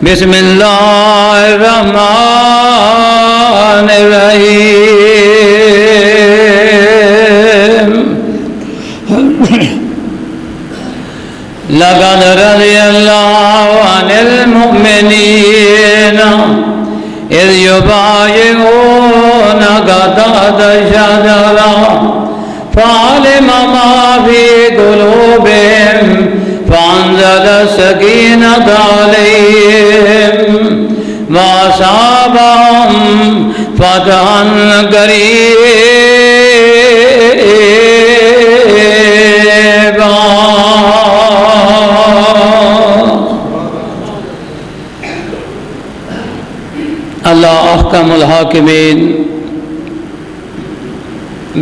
بسم اللہ الرحمن الرحیم لقد رضی اللہ عن المؤمنین اذ یبایعونک تحت الشجرہ فعلم ما فی قلوبہم فانزل السکینۃ علیہم وَأَصَابَهُمْ فَتْحًا قَرِيبًا. اللہ احکم الحاکمین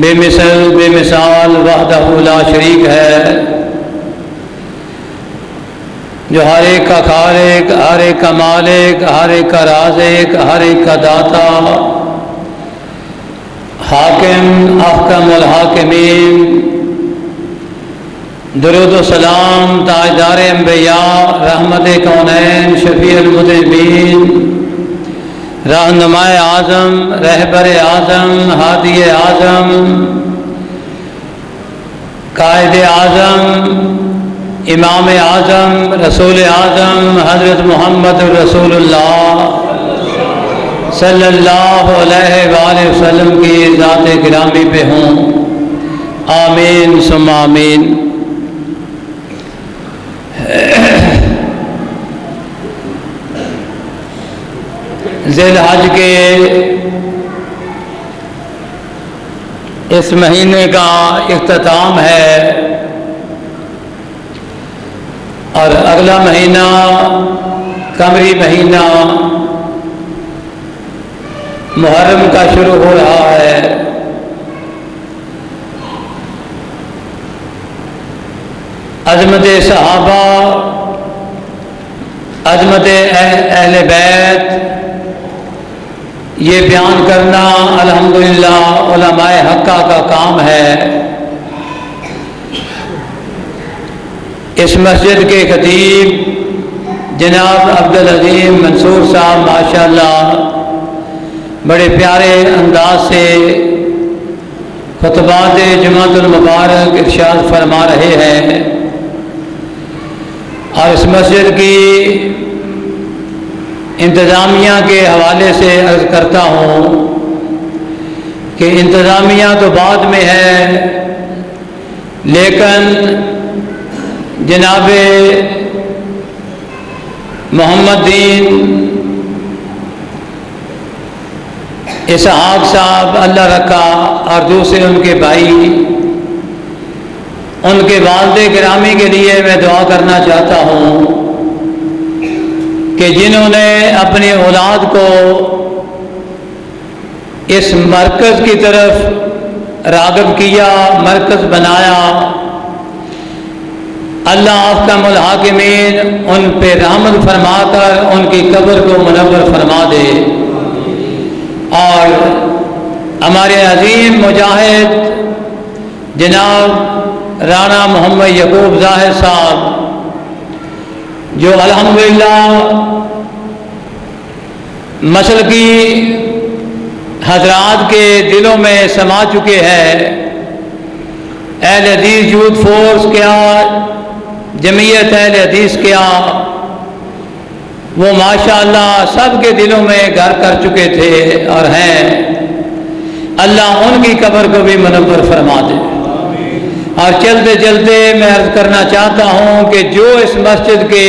بے مثل بے مثال وحدہ لا شریک ہے، جو ہر ایک کا خالق، ہر ایک کا مالک، ہر ایک کا رازق، ہر ایک کا داتا، حاکم احکم الحاکمین. درود و سلام تاجدار انبیاء، رحمت کونین، شفیع المذنبین، رہنمائے اعظم، رہبر اعظم، ہادی اعظم، قائد اعظم، امام اعظم، رسول اعظم حضرت محمد رسول اللہ صلی اللہ علیہ وآلہ وسلم کی ذات گرامی پہ ہوں. آمین ثم آمین. ذی الحج کے اس مہینے کا اختتام ہے اور اگلا مہینہ قمری مہینہ محرم کا شروع ہو رہا ہے. عظمت صحابہ، عظمت اہل بیت، یہ بیان کرنا الحمدللہ علماء حقہ کا کام ہے. اس مسجد کے خطیب جناب عبدالعظیم منصور صاحب ماشاءاللہ بڑے پیارے انداز سے خطبات جمعۃ المبارک ارشاد فرما رہے ہیں، اور اس مسجد کی انتظامیہ کے حوالے سے عرض کرتا ہوں کہ انتظامیہ تو بعد میں ہے، لیکن جناب محمد دین اسحاق صاحب اللہ رکھا اور دوسرے ان کے بھائی، ان کے والد گرامی کے لیے میں دعا کرنا چاہتا ہوں کہ جنہوں نے اپنی اولاد کو اس مرکز کی طرف راغب کیا، مرکز بنایا، اللہ احکم الحاکمین ان پہ رحمت فرما کر ان کی قبر کو منور فرما دے. اور ہمارے عظیم مجاہد جناب رانا محمد یعقوب ظاہر صاحب، جو الحمدللہ مسلکی حضرات کے دلوں میں سما چکے ہیں. اہل حدیث یوتھ فورس کیا، جمعیت اہل حدیث کیا، وہ ماشاءاللہ سب کے دلوں میں گھر کر چکے تھے اور ہیں. اللہ ان کی قبر کو بھی منور فرما دے. اور چلتے چلتے میں عرض کرنا چاہتا ہوں کہ جو اس مسجد کے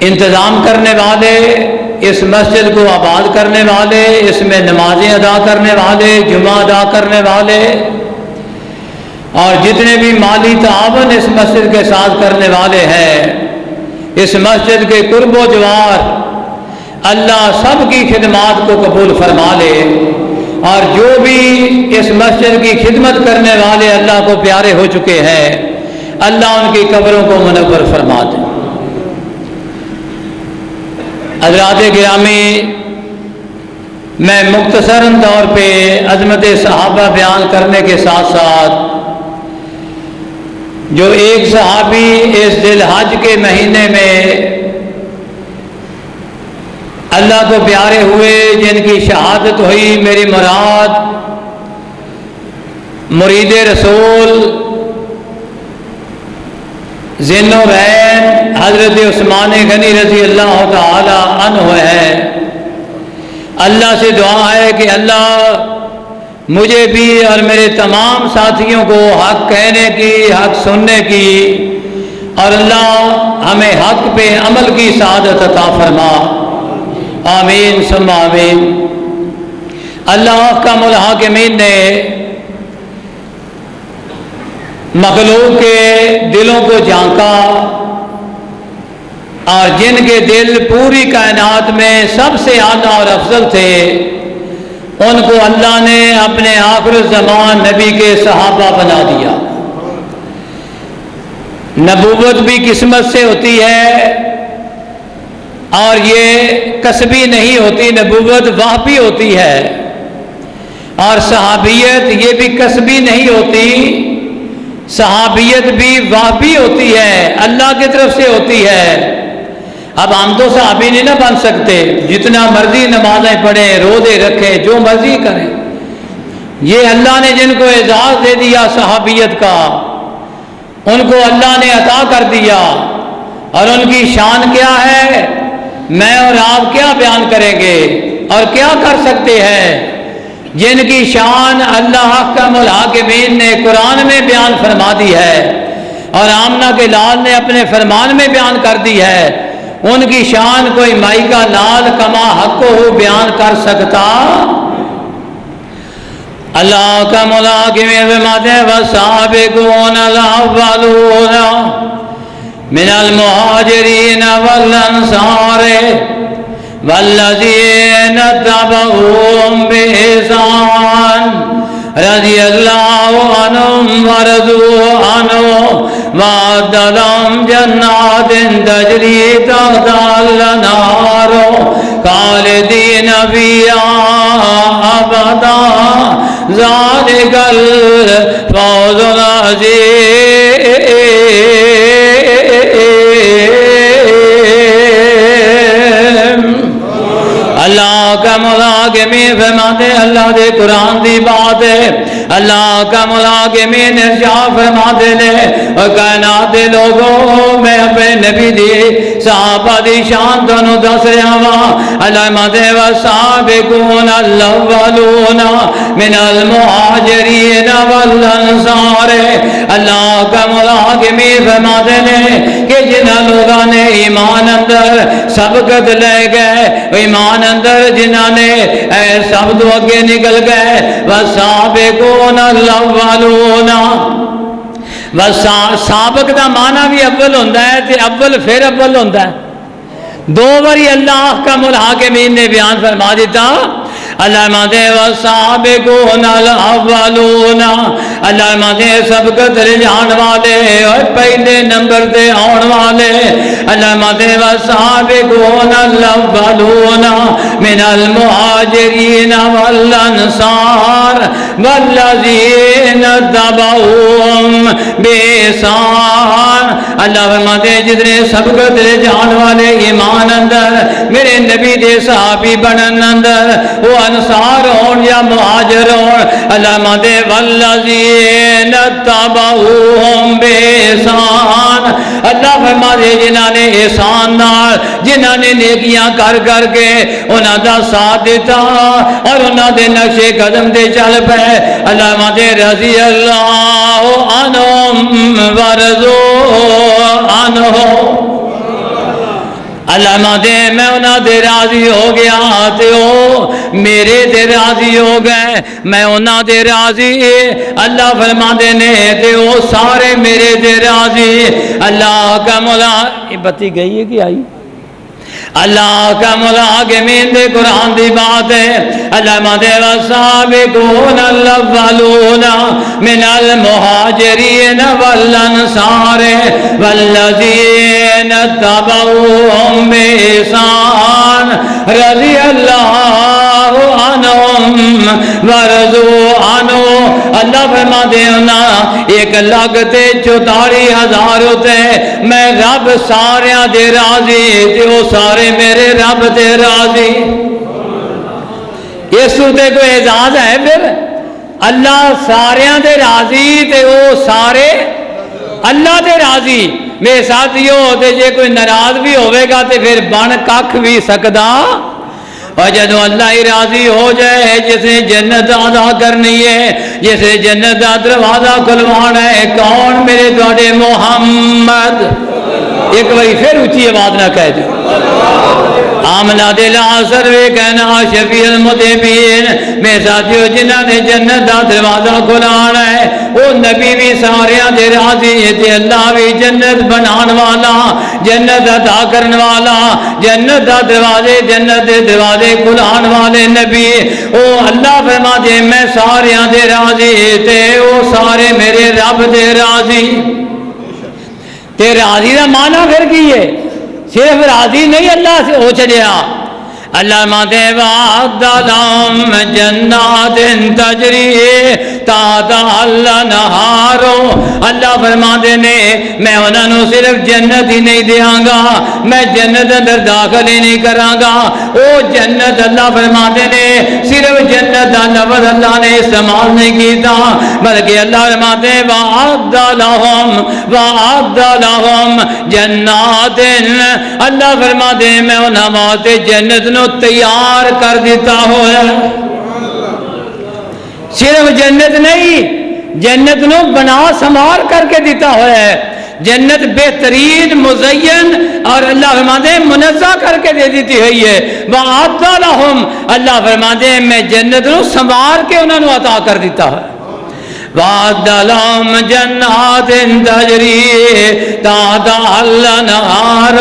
انتظام کرنے والے، اس مسجد کو آباد کرنے والے، اس میں نمازیں ادا کرنے والے، جمعہ ادا کرنے والے، اور جتنے بھی مالی تعاون اس مسجد کے ساتھ کرنے والے ہیں، اس مسجد کے قرب و جوار اللہ سب کی خدمات کو قبول فرما لے. اور جو بھی اس مسجد کی خدمت کرنے والے اللہ کو پیارے ہو چکے ہیں، اللہ ان کی قبروں کو منور فرما دے. حضرات گرامی، میں مختصراً طور پہ عظمت صحابہ بیان کرنے کے ساتھ ساتھ جو ایک صحابی اس ذی الحج کے مہینے میں اللہ کو پیارے ہوئے، جن کی شہادت ہوئی، میری مراد مرید رسول ذی النورین حضرت عثمان غنی رضی اللہ تعالی عنہ ہے۔ اللہ سے دعا ہے کہ اللہ مجھے بھی اور میرے تمام ساتھیوں کو حق کہنے کی، حق سننے کی، اور اللہ ہمیں حق پہ عمل کی سعادت عطا فرما، آمین ثم آمین۔ اللہ احکم الحاکمین نے مخلوق کے دلوں کو جھانکا، اور جن کے دل پوری کائنات میں سب سے اعلیٰ اور افضل تھے، ان کو اللہ نے اپنے آخر الزمان نبی کے صحابہ بنا دیا۔ نبوت بھی قسمت سے ہوتی ہے، اور یہ کسبی نہیں ہوتی، نبوت وحی ہوتی ہے، اور صحابیت یہ بھی کسبی نہیں ہوتی، صحابیت بھی وحی ہوتی ہے، اللہ کی طرف سے ہوتی ہے۔ اب ہم تو صحابی نہیں نہ بن سکتے، جتنا مرضی نمازیں پڑھیں، روزے رکھیں، جو مرضی کریں، یہ اللہ نے جن کو اعزاز دے دیا صحابیت کا، ان کو اللہ نے عطا کر دیا، اور ان کی شان کیا ہے میں اور آپ کیا بیان کریں گے اور کیا کر سکتے ہیں؟ جن کی شان اللہ احکم الحاکمین نے قرآن میں بیان فرما دی ہے، اور آمنہ کے لال نے اپنے فرمان میں بیان کر دی ہے، ان کی شان کوئی مائی کا لال کما حق ہو بیان کر سکتا؟ اللہ کا ملاقمین فرماتے ہیں والسابقون الاولون من المہاجرین والانصار والذین اتبعوہم بإحسان رضی اللہ عنہم ورضوا عنہ وأعد لهم جنات تجری تحتها الأنہار خالدین فیہا ابدا ذالک الفوز العظیم۔ اللہ کا ملاقمین فرماتے اللہ دے قرآن دی بات ہے، اللہ کا ملاقمین ارشاد فرماتے نے اور کائنات دے لوگوں میں اپنے نبی دی صحابہ دی شان دونوں دس رہا وا۔ اللہ ماتے والسابقون الاولون من المہاجرین والانصار، اللہ کا ملاقمین فرماتے نے کہ جنہاں لوگاں نے ایمان اندر سبقت لے گئے، ایمان اندر جنہاں نے سب تو اگے نکل گئے، والسابقون الاولون، سابق دا معنی بھی اول ہوتا ہے تے اول پھر اول ہوتا ہے، دو باری اللہ احکم الحاکمین نے بیان فرما دیتا۔ اللہ ماتے والسابقون الاولون، اللہ ماتے سبقت لے جان والے اور پہلے نمبر تے آن والے، اللہ ماتے والسابقون الاولون من المہاجرین والانصار والذین اتبعوہم بإحسان، اللہ فرماتے جتنے سبقت لے جان والے ایمان اندر میرے نبی دے صحابی بنن اندر، وہ انصار ہون یا مہاجر ہون، اللہ مدے والذین اتبعوہم بإحسان، اللہ فرما دے جنہاں نے احسان نال، جنہاں نے نیکیاں کر کر کے انہاں دا ساتھ دیتا اور انہاں دے نقش قدم دے چل پے، اللہ مدے رضی اللہ عنہم ورضوا عنہ، اللہ مدے میں انہاں دے راضی ہو گیا تے او میرے دے راضی ہو گئے، میں انہاں دے راضی، اللہ فرما دے نے تے او سارے میرے دے راضی۔ اللہ کا مولا، یہ بتی گئی ہے کہ آئی؟ اللہ کا ملاقمین دے قرآن دی بات ہے، اللہ مدے والسابقون الاولون من المہاجرین والانصار والذین اتبعوہم بإحسان رضی اللہ عنہم ورضوا عنہ، اللہ فرما دے ہونا ایک لگ تے 44,000 ہوتے میں رب سارے دے راضی تے وہ سارے میرے رب تے راضی اس تے کوئی اعزاز ہے پھر اللہ سارے دے راضی تے وہ سارے اللہ دے راضی میرے ساتھیو تے جے کوئی ناراض بھی ہوئے گا تے پھر بن کھ بھی سکدا اور جدو اللہ ہی راضی ہو جائے جسے جنت ادا کرنی ہے جسے جنت کا دروازہ کھلوانا ہے کون میرے دوڑے محمد ایک باری پھر اونچی آواز نہ کہہ دو آمنا دل آسر وے کہنا شفیع المذنبین میں ساتھیو جنہاں نے جنت دا دروازہ کھلانا ہے وہ نبی بھی سارے دے راضی ہے اللہ بھی جنت بنان والا جنت عطا کرنے والا جنت دا دروازے جنت دے دروازے کھلان والے نبی او اللہ فرما دے میں سارے دے راضی تے وہ سارے میرے رب دے راضی تے راضی دا معنی پھر کی ہے صرف راضی نہیں اللہ سے ہو چلیا اللہ ماتے وعد لهم جنات تجری تحت الانہار اللہ فرماتے نے میں انہوں نے صرف جنت ہی نہیں دیاں گا میں جنت اندر داخل ہی نہیں کراں گا او جنت اللہ فرماتے نے صرف جنت دا لفظ اللہ نے استعمال نہیں کیتا بلکہ اللہ فرماتے وعد لهم جنات اللہ فرماتے میں انہوں نے جنت نو تیار کر دیتا ہوا صرف جنت نہیں جنت نو بنا سمار کر کے دیتا ہوا ہے جنت بہترین مزین اور اللہ فرماتے ہیں منزہ کر کے دے دیتی ہوئی ہے وَعَدَّ لَهُمْ اللہ فرماتے ہیں میں جنت نو سمار کے انہوں نے عطا کر دیتا ہے وعد لهم جنات تجری تحت الانہار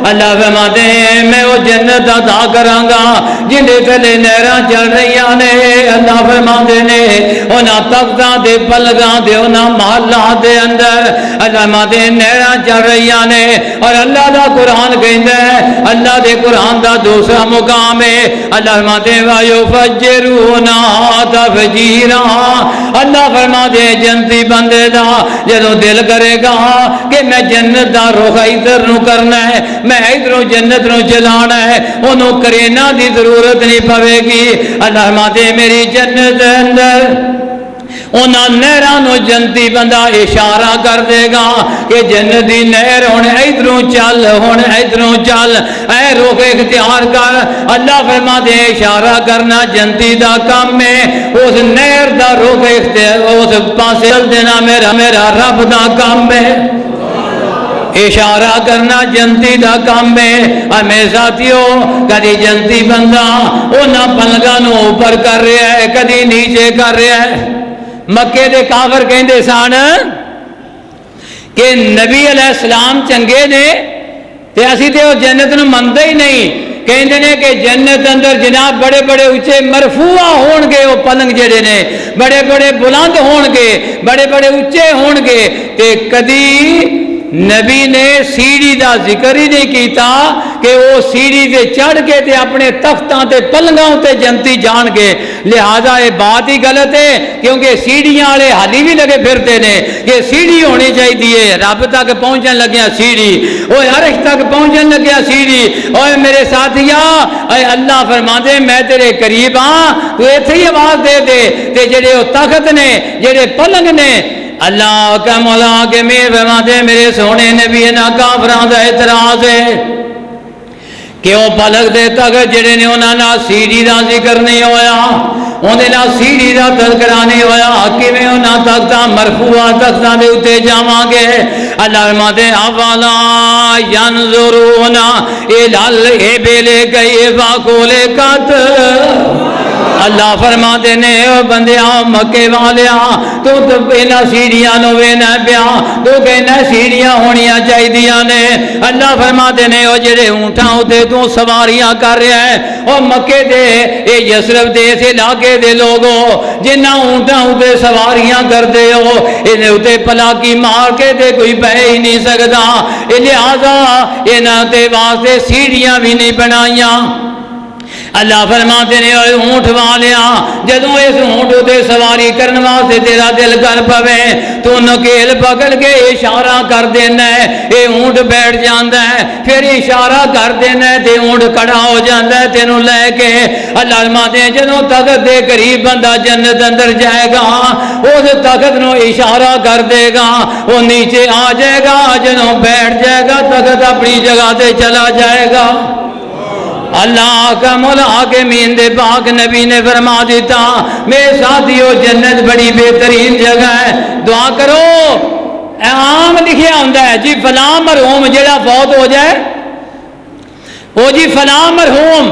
اللہ فرماتے ہیں میں وہ جنت عطا کراں گا جن دے تلے نہراں چل رہی نے اللہ فرماتے نے انہاں تختاں دے پلگاں دے انہاں محلاں دے اندر اللہ فرماتے ہیں نہراں چل رہی نے اور اللہ دا قرآن کہندا ہے اللہ دے قرآن دا دوسرا مقام ہے اللہ فرماتے ہیں وَيُفَجِّرُونَ تَفْجِيرًا اللہ فرما دے جنتی بندے دا جدو دل کرے گا کہ میں جنت دا رخ ادھر نو کرنا ہے میں ادھروں جنت نو چلانا ہے انہوں کرینا دی ضرورت نہیں پوے گی اللہ فرما دے میری جنت اندر انہاں نہرانو جنتی بندہ اشارہ کر دے گا کہ جنتی نہر ہونے ادھروں چل ہونے ادھروں چل اے روک اختیار کر اللہ فرما دے اشارہ کرنا جنتی دا کام میں اس نہر دا روک اختیار اس پاسے چل دینا میرا رب دا کام میں اشارہ کرنا جنتی دا کام میں ہمیں ساتھیوں کدی جنتی بندہ انہاں پلگانوں اوپر کر رہا ہے کدی نیچے کر رہا ہے مکے دے کافر کہندے سان کہ نبی علیہ السلام چنگے نے تے اسی تے وہ جنت نو مندے ہی نہیں کہندے نے کہ جنت اندر جناب بڑے بڑے اونچے مرفوع ہون گے وہ پلنگ جڑے نے بڑے بڑے بلند ہون گے بڑے بڑے اونچے ہون گے تے کدی نبی نے سیڑھی دا ذکر ہی نہیں کیتا کہ وہ سیڑھی تے چڑھ کے تے اپنے تختاں تے پلنگاں تے جنتی جان کے لہذا یہ بات ہی غلط ہے کیونکہ سیڑھیاں والے حالی بھی لگے پھرتے نے کہ سیڑھی ہونی چاہیے رب تک پہنچن لگیا سیڑھی اوے عرش تک پہنچن لگیا سیڑھی اوے میرے ساتھیا اے اللہ فرماندے میں تیرے قریب ہاں تو ایتھے ہی آواز دے دے تے جڑے وہ تخت نے جڑے پلنگ نے اللہ کا مولا کے میرے فرماتے میرے سونے نبی نا کافراں دا اعتراض ہے کہ وہ پلک دے تک جڑے نے انہاں نال سیڑھی دا ذکر نہیں ہویا انہاں نال سیڑھی دا تذکرہ نہیں ہویا کیویں انہاں تک تا مرفوع تختاں دے اوتے جاواں گے اللہ فرماتے افلا ينظرون الى الابل كيف خلقت اللہ فرماتے نے بندیاں مکے والیاں تو انہاں سیڑھیاں نو وینا پیا تو کہنا سیڑھیاں ہونیاں چاہیدیاں نے اللہ فرماتے نے او جڑے اونٹاں اوتے تو سواریاں کر رہا ہے او مکے دے اے یثرب دے اس علاقے دے لوگو جنہاں اونٹاں اوتے سواریاں کردے ہو انہیں اوتے پلاکی مار کے تے کوئی بہ ہی نہیں سکدا لہذا انہاں تے واسطے سیڑھیاں بھی نہیں بنائیاں اللہ فرماتے نے اونٹ والیا جدوں اس اونٹ تے سواری کرن واسطے تیرا دل کر پوے تو نکیل پکڑ کے اشارہ کر دینا ہے، اے اونٹ بیٹھ جاندا ہے، پھر اشارہ کر دینا ہے تے اونٹ کھڑا ہو جاندا ہے تینوں لے کے۔ اللہ فرماتے ہیں جدوں تخت دے قریب بندہ جنت اندر جائے گا اس تخت نو اشارہ کر دے گا، وہ نیچے آ جائے گا، جدوں بیٹھ جائے گا تخت اپنی جگہ تے چلا جائے گا۔ اللہ کا الحاکمین دے پاک نبی نے فرما دیتا میرے ساتھیو جنت بڑی بہترین جگہ ہے، دعا کرو۔ عام لکھیا ہوتا ہے جی فلاں مرحوم جڑا فوت ہو جائے وہ جی فلاں مرحوم،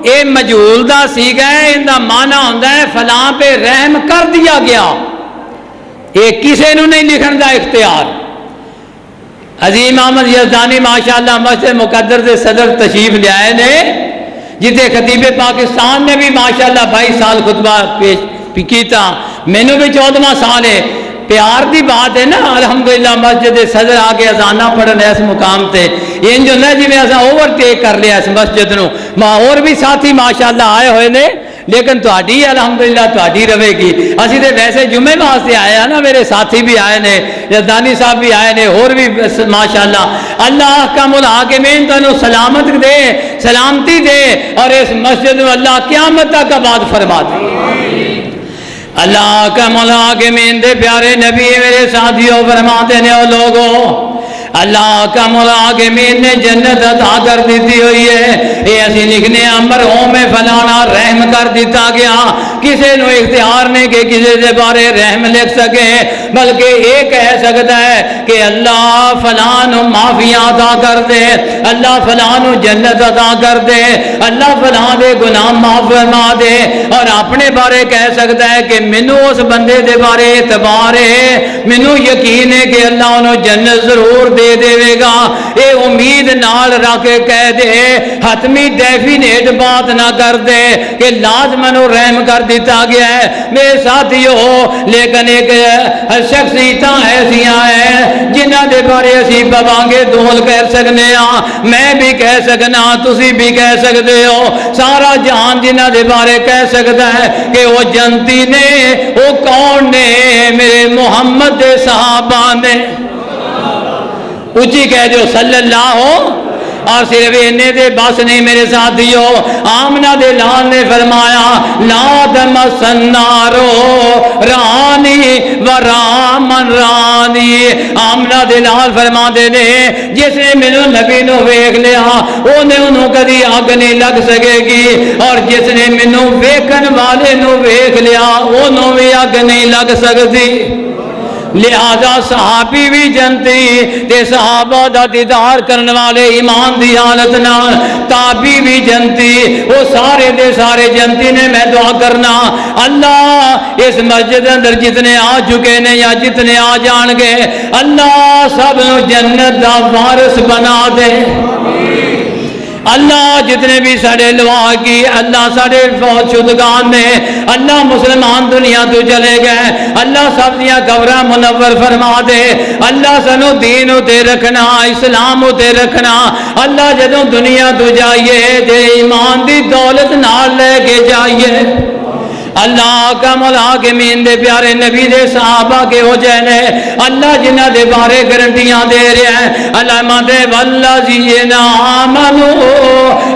اے مجہول دا سیگا ہے، ان دا معنی ہوتا ہے فلاں پہ رحم کر دیا گیا، یہ کسی نو نہیں لکھن دا اختیار۔ عظیم احمد یزدانی ماشاءاللہ مسجد مقدر سے صدر تشریف لے آئے نے، جتے خطیب پاکستان نے بھی ماشاءاللہ 22 سال خطبہ پیش کیتا، میں نے بھی 14واں سال ہے۔ پیار دی بات ہے نا، الحمدللہ مسجد صدر آگے اذانہ پڑھنے اس مقام تے ان جو نہ جی میں ایسا اوور ٹیک کر لیا اس مسجد نو، اور بھی ساتھی ماشاءاللہ آئے ہوئے نے، لیکن تہاڈی الحمدللہ تہاڈی رہے گی۔ اسی تے ویسے جمعے واسطے آئے ہیں نا، میرے ساتھی بھی آئے نے، یزدانی صاحب بھی آئے نے، اور بھی ماشاءاللہ۔ اللہ احکم الحاکمین تانوں سلامت دے، سلامتی دے، اور اس مسجد میں اللہ قیامت تک آباد فرما دے۔ اللہ کا الحاکمین دے پیارے نبی میرے ساتھیوں فرماتے ہیں او لوگوں اللہ کا الحاکمین نے جنت عطا کر دیتی ہوئی ہے، یہ اسی لکھنے مرحوم میں فلانا رحم کر دیتا گیا، کسی نو اختیار نہیں کہ کسی دے بارے رحم لکھ سکے، بلکہ یہ کہہ سکتا ہے کہ اللہ فلان معافی عطا کر دے، اللہ فلان جنت عطا کر دے، اللہ فلان دے گناہ معاف فرما دے، اور اپنے بارے کہہ سکتا ہے کہ مینوں اس بندے دے بارے اعتبار ہے، مینوں یقین ہے کہ اللہ انہوں جنت ضرور دے دے گا، اے امید نال رکھ کے کہہ دے، حتمی ڈیفینیٹ بات نہ کر دے کہ لازمن رحم کر دیتا گیا ہے میرے ساتھیو۔ لیکن ایک شخصیتاں ایسیاں ہیں جنہ دے بارے اسی بوانگے دول کہہ سکنے ہاں، میں بھی کہہ سکنا، تسی بھی کہہ سکتے ہو، سارا جہان جنہ دے بارے کہہ سکتا ہے کہ وہ جنتی نے، وہ کون نے؟ میرے محمد دے صحابہ نے، اچھی کہہ جو صلی اللہ ہو، اور صرف انہیں دے بس نہیں میرے ساتھیو، آمنہ دے لال نے فرمایا لا تمسن نارو رانی ورامن رانی، آمنہ دے لال فرما دے نے جس نے منو نبی نو ویکھ لیا انہیں انہوں کدی آگ نہیں لگ سکے گی، اور جس نے منو ویکھن والے نو ویکھ لیا انہوں بھی آگ نہیں لگ سکتی۔ لہذا صحابی بھی جنتی تے صحابہ دا دیدار کرنے والے ایمان دی حالت نال، تابی بھی جنتی، وہ سارے دے سارے جنتی نے۔ میں دعا کرنا اللہ اس مسجد اندر جتنے آ چکے نے یا جتنے آ جان گے، اللہ سب نو جنت دا وارث بنا دے۔ اللہ جتنے بھی ساڑے لوا کی، اللہ ساڑے فوت شدگان نے، اللہ مسلمان دنیا تو چلے گئے، اللہ سب دیا قبراں منور فرما دے، اللہ سنو دین ہوتے رکھنا، اسلام ہوتے رکھنا، اللہ جدوں دنیا تو جائیے جے ایمان دی دولت نال لے کے جائیے۔ اللہ کا الحاکمین دے پیارے نبی دے صحابہ کے ہو جانے، اللہ جنہ دے بارے گارنٹیاں دے رہے ہیں، اللہ مدے والذین آمنوا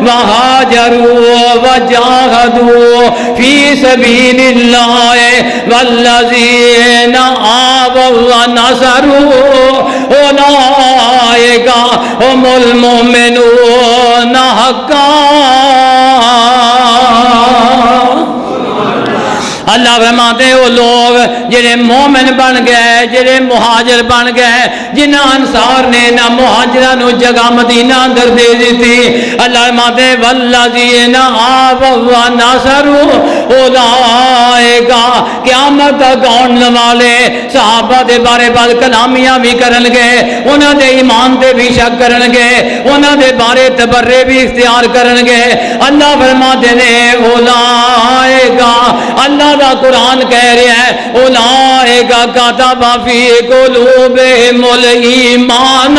وہاجروا وجاہدوا فی سبیل اللہ والذین آووا ونصروا اولئک هم المؤمنون حقا۔ اللہ فرماتے وہ لوگ جنہیں مومن بن گئے، جنہیں مہاجر بن گئے، جنہ انصار نے نہ مہاجران جگہ مدینہ اندر دے دیتی، اللہ فرماتے والذین آووا ونصروا اولئک، قیامت تک آنے والے صحابہ دے بارے بعد کلامیاں بھی کرن گے، انہاں دے ایمان دے بھی شک کرن گے، انہاں دے بارے تبرے بھی اختیار کرن گے۔ اللہ فرماتے نے اولئک، اللہ دا قرآن کہہ رہا ہے اولئک کتب فی قلوبہم الایمان،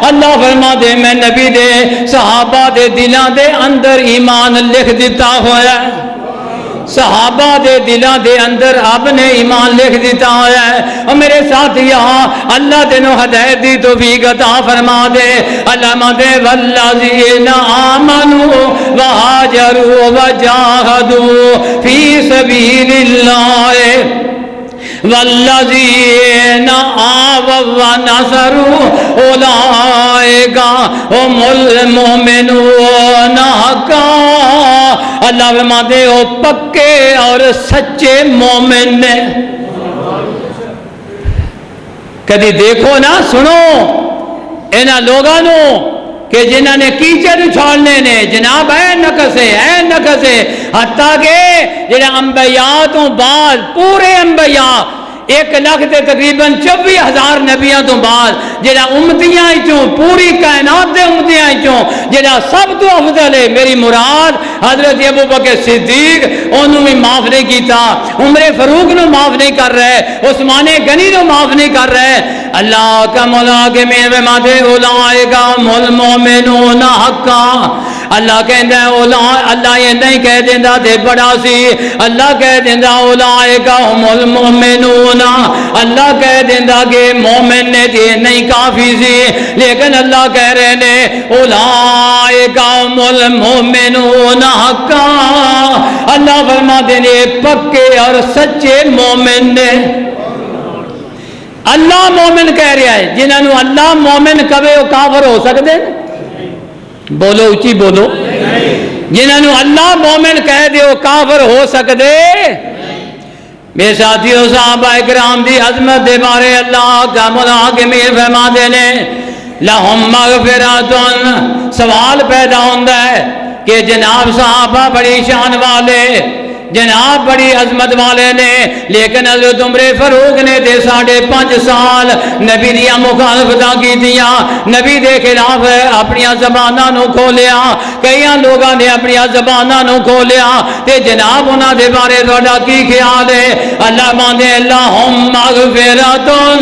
اللہ فرما دے میں نبی دے صحابہ دے دلاں دے اندر ایمان لکھ دیتا ہوا ہے، صحابہ دے دلاں دے اندر آپ نے ایمان لکھ دیتا ہوا ہے۔ اور میرے ساتھ یہاں اللہ تینوں ہدایت دی توفیق عطا فرما دے۔ علامہ دے والذین آمنوا وہاجروا وجاہدوا فی سبیل اللہ والذین آووا ونصروا اولئک هم المؤمنون حقا۔ اللہ فرماتے ہو پکے اور سچے مومن نے۔ کدی دیکھو نا سنو انہاں لوگاں نو کہ جنہاں نے کیچڑ چھوڑنے نے جناب اے نکسے حتیٰ کہ جنہاں انبیاء تو بعد پورے انبیاء 1,00,000 تے تقریباً 24,000 نبیاں تو بعد جڑا امتیاں چوں پوری کائنات دے امتیاں چوں جڑا سب تو افضل ہے میری مراد حضرت ابوبکر صدیق انہوں بھی معاف نہیں کیتا، عمر فاروق نو معاف نہیں کر رہے، عثمان غنی نو معاف نہیں کر رہے۔ اللہ کا مولا کے میں مادے اولئک هم المؤمنون حقا۔ اللہ کہندا اللہ یہ نہیں کہہ دیندا تے بڑا سی، اللہ کہہ دیندا اولئک هم المؤمنون، اللہ کہہ دیندا کہ مومن نے تے نہیں کافی سی، لیکن اللہ کہہ رہے نے اولئک هم المؤمنون حقا۔ اللہ فرماتے نے پکے اور سچے مومن نے۔ اللہ مومن کہہ رہا ہے، جنہاں نو اللہ مومن کہے وہ کافر ہو سکتے ہیں؟ بولو اچھی بولو، جنہاں نو اللہ مومن کہہ دے وہ کافر ہو سکتے؟ میرے ساتھیوں صحابہ اکرام دی عظمت دے بارے اللہ کا مولا کے میر فرما دینے لہم مغفراتن۔ سوال پیدا ہوتا ہے کہ جناب صحابہ بڑی شان والے، جناب بڑی عظمت والے نے، لیکن حضرت عمر فاروق نے دے 5.5 سال نبی دیا مخالفتاں کی دیا، نبی دے خلاف اپنی زباناں نو کھولیا، کئی لوگاں نے اپنی زباناں نو کھولیا، تے جناب انہاں دے بارے تہاڈا کی خیال ہے؟ اللہ ماندے اللہم مغفراتن،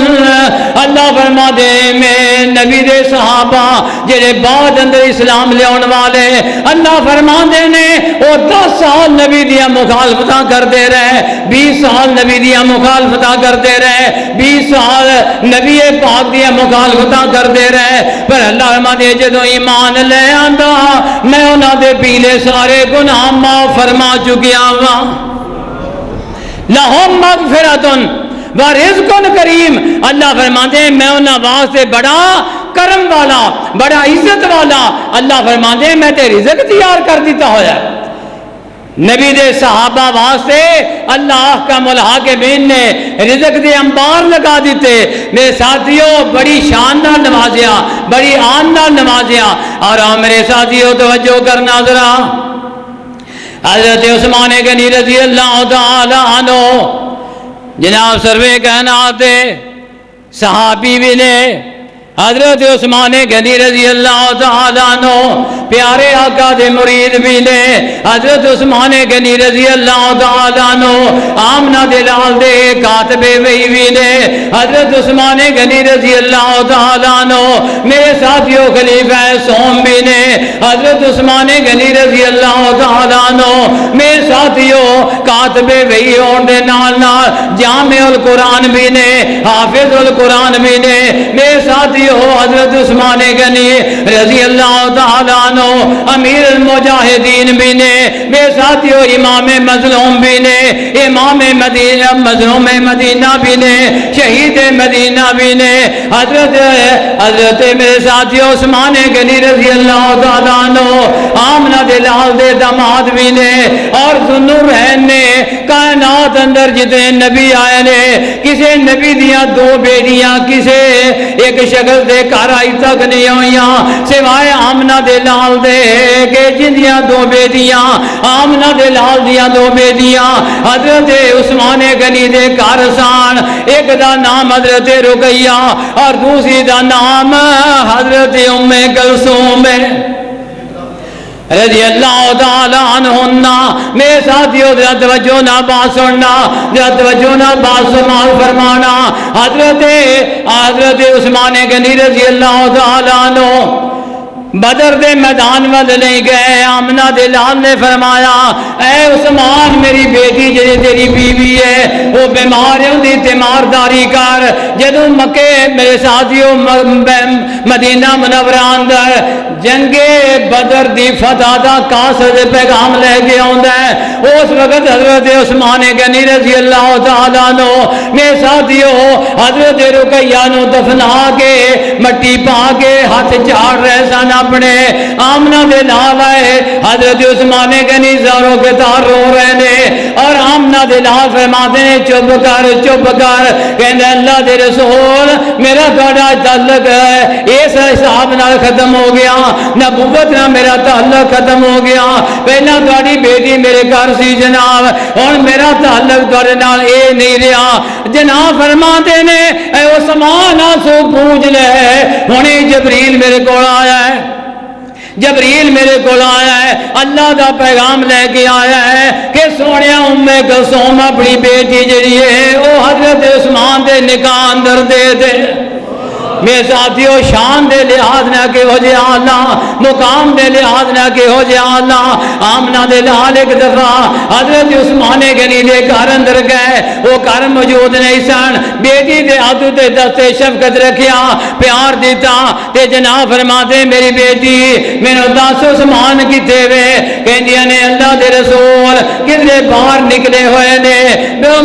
اللہ فرما دے میں نبی دے صحابہ جڑے بعد اندر اسلام لیاون والے، اللہ فرما دے نے او 10 سال نبی دیا مخالفتاں کرتے رہے، 20 سال نبی دیا مخالفتاں کرتے رہے، 20 سال نبی پاک دیا مخالفتاں کرتے رہے، پر اللہ فرماتے جدوں ایمان لے آندا میں انہاں دے پیلے سارے گناہ معاف فرما چکیا وا۔ لہم مغفرتن ورزق کریم، اللہ فرماتے ہیں میں انہاں واسطے بڑا کرم والا بڑا عزت والا اللہ فرماتے ہیں میں تے رزق تیار کر دیتا ہویا۔ نبی دے صحابہ واسطے اللہ کا ملحاقین نے رزق دے انبار لگا دیتے۔ میرے ساتھیوں بڑی شان نال نوازیا، بڑی آن نال نوازیا۔ اور میرے ساتھیوں توجہ کرنا ذرا، حضرت عثمان غنی رضی اللہ تعالی عنہ جناب سروے کائنات صحابی بھی نے، حضرت عثمان غنی رضی اللہ تعالیٰ عنہ پیارے آقا دے مرید بھی نے، حضرت عثمان غنی رضی اللہ تعالیٰ عنہ آمنہ دلال دے کاتبے وہی بھی نے، حضرت عثمان غنی رضی اللہ تعالیٰ عنہ میرے ساتھیوں خلیفہ سوم بھی نے، حضرت عثمان غنی رضی اللہ تعالیٰ عنہ میرے ساتھیوں کاتبے وہی ہون دے نال نال جامع القرآن بھی نے، حافظ القرآن بھی نے، میرے ساتھی حضرت عثمان غنی رضی اللہ تعالیٰ عنہ امیر المجاہدین بھی نے، میرے ساتھیوں امام مظلوم بھی نے، امام مدینہ مظلوم مدینہ بھی نے، شہید مدینہ بھی نے، حضرت میرے ساتھیوں عثمان غنی رضی اللہ تعالیٰ عنہ آمنہ دلال دے داماد بھی نے، اور ذوالنورین نے کائنات اندر جتنے نبی آئے نے کسے نبی دیا 2 بیٹیاں کسے ایک شکل دے گھر آئی تک نہیں ہوئیاں سوائے آمنہ دے لال دے کہ جندیاں 2 بیٹیاں آمنہ دے لال دیاں 2 بیٹیاں حضرت عثمان غنی دے گھر سان، ایک دا نام حضرت رقیہ اور دوسری دا نام حضرت ام کلثوم ہے۔ رضی اللہ تعالیٰ عنہ. میرے ساتھیوں ذرا توجہ نہ بات سننا، ذرا توجہ نہ بات سماع فرمانا. حضرت عثمان غنی رضی اللہ تعالیٰ عنہ بدر دے میدان ود نہیں گئے. آمنہ دے لال نے فرمایا اے عثمان میری بیٹی جی تیری بیوی ہے وہ بیمار ہے، اندھی تیمارداری کر. جدو مکے میرے ساتھیوں مدینہ منورہ اندر جنگ بدر دی فتح دا قاصد پیغام لے کے آندا ہے. اس وقت حضرت عثمان غنی رضی اللہ تعالیٰ عنہ میرے ساتھیوں حضرت رقیہ نو دفنا کے مٹی پا کے ہاتھ جھاڑ رہے سن اپنے. آمنہ دے نال آئے حضرت عثمان غنی زاروں کے تار رو رہے نے اور آمنہ دے نال فرماتے ہیں چپ کر چپ کر. کہندے اللہ دے رسول میرا تھوڑا تعلق ہے اس حساب نال ختم ہو گیا، نبوت نہ میرا تعلق ختم ہو گیا. پہلا تھوڑی بیٹی میرے گھر سی جناب، اور میرا تعلق تھوڑے نال اے نہیں رہا. جناب فرماتے نے اے عثمان آنسو پوچھ لے. ہنے جبریل میرے کو آیا ہے، جبریل میرے کو آیا ہے، اللہ دا پیغام لے کے آیا ہے کہ سونیا ام کلثوم اپنی بیٹی جڑی ہے وہ حضرت عثمان دے نکاح اندر دے دے. میرے ساتھیوں شان دے لحاظ نہ کہ ہو جائے اللہ، مقام دے لحاظ نہ کہ ہو جائے اللہ. آمنہ دے لال ایک دفعہ حضرت عثمان غنی دے گھر اندر گئے، وہ گھر موجود نہیں سن. بیٹی دے ہاتھوں تے دستے شفقت رکھیا، پیار دیتا تے جناب فرماتے میری بیٹی مینوں دس عثمان کتے وے؟ کہندیاں نے اللہ دے رسول کدھرے باہر نکلے ہوئے نے.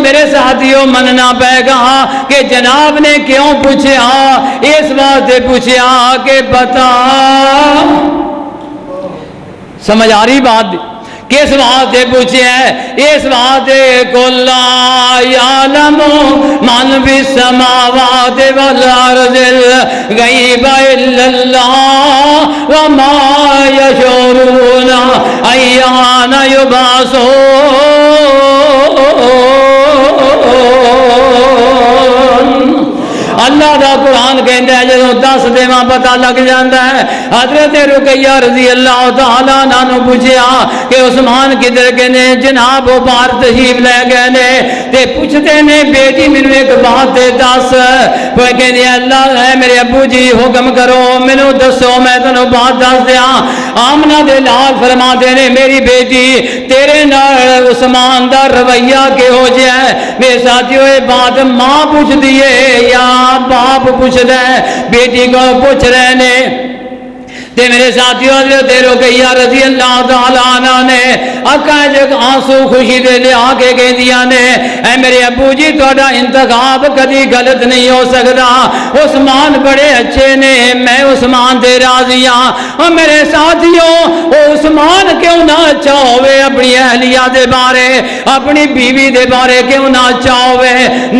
میرے ساتھیوں مننا پے گا کہ جناب نے کیوں پوچھا؟ اس واسطے پوچھا کہ بتا، سمجھ آ رہی بات؟ کس واسطے پوچھے ہے؟ اس واسطے قل لا یعلم من فی السماوات والارض الغیب الا اللہ وما یشعرون ایان یبعثون. اللہ دا قرآن کہندا ہے جدوں 10 دیواں پتہ لگ جاندا ہے. حضرت رقیہ رضی اللہ تعالیٰ عنہ نو پوچھیا کہ عثمان کدھر گئے نے؟ جناب وہ باہر تشریف لے گئے نے. تے پوچھتے نے بیٹی مینوں ایک بات دس. وہ کہندے اللہ ہے میرے ابو جی حکم کرو مینوں دسو میں تانوں بات دس دیاں. آمنہ دے لال فرماتے نے میری بیٹی تیرے نال عثمان دا رویہ کہو جہا ہے؟ میرے ساتھیوں یہ بات ماں پوچھ دیے یا باپ پوچھ رہے؟ بیٹی کو پوچھ رہے نے. تے میرے ساتھیوں حضرت رقیہ رضی اللہ تعالیٰ عنہ نے اکھاں جگ آنسو خوشی دے لے آ کے کہندیاں نے اے میرے ابو جی تہاڈا انتخاب کدی غلط نہیں ہو سکدا. عثمان بڑے اچھے نے، میں عثمان دے راضی ہاں. اور میرے ساتھیوں عثمان کیوں نہ اچھا ہوئے اپنی اہلیہ دے بارے، اپنی بیوی دے بارے کیوں نہ اچھا ہوئے،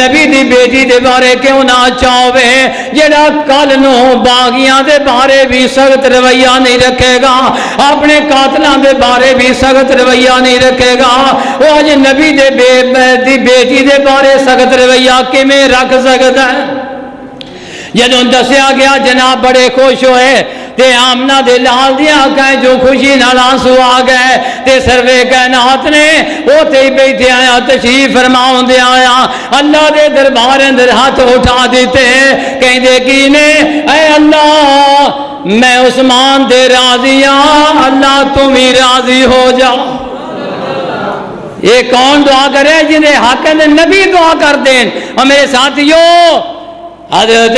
نبی دی بیٹی دے بارے کیوں نہ اچھا ہوئے جڑا کل نو باغیاں دے بارے بھی سخت رویہ نہیں رکھے گا، اپنے قاتلاں دے بارے بھی سخت رویہ نہیں رکھے گا. وہ اج نبی دے بیٹی دے بارے سخت رویہ کیویں رکھ سکتا ہے؟ جدوں دسیا گیا جناب بڑے خوش ہوئے تے آمنہ دے لال دیا کہیں جو خوشی نال آنسو آ گئے تے سروے کائنات نے وہ تے بیٹھے آیا تشریف فرماؤں دے آیا اللہ دے دربار اندر ہاتھ اٹھا دیتے کہیں دے کی نے اے اللہ میں عثمان دے راضی ہاں، اللہ تم ہی راضی ہو جا. یہ کون دعا کرے جنہیں حق ہے نبی دعا کر دیں. اور میرے ساتھیوں حضرت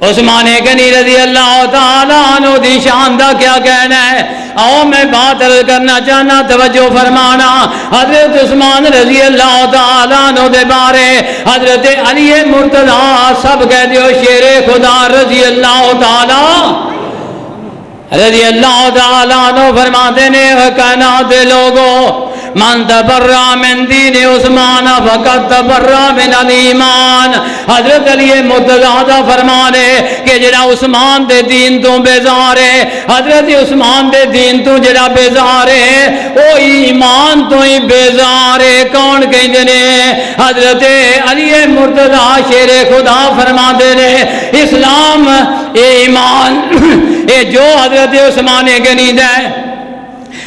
عثمان غنی رضی اللہ تعالیٰ عنہ دی شان دا کیا کہنا ہے؟ آؤ میں بات عرض کرنا چاہنا، توجہ فرمانا. حضرت عثمان رضی اللہ تعالیٰ عنہ دے بارے حضرت علی مرتضیٰ سب کہہ دیو شیر خدا رضی اللہ تعالیٰ عنہ فرماتے نے کائنات دے لوگوں من تبرع من دین عثمان فقط تبرع من الایمان. حضرت علی مرتضیٰ فرمانے کہ جڑا عثمان دے دین تو بیزار ہے، حضرت عثمان دے دین تو جڑا بیزار ہے وہ ایمان تو ہی بیزار ہے. کون کہندے نے؟ حضرت علی مرتضیٰ شیر خدا فرماتے نے اسلام یہ ایمان یہ جو حضرت عثمان غنی دا ہے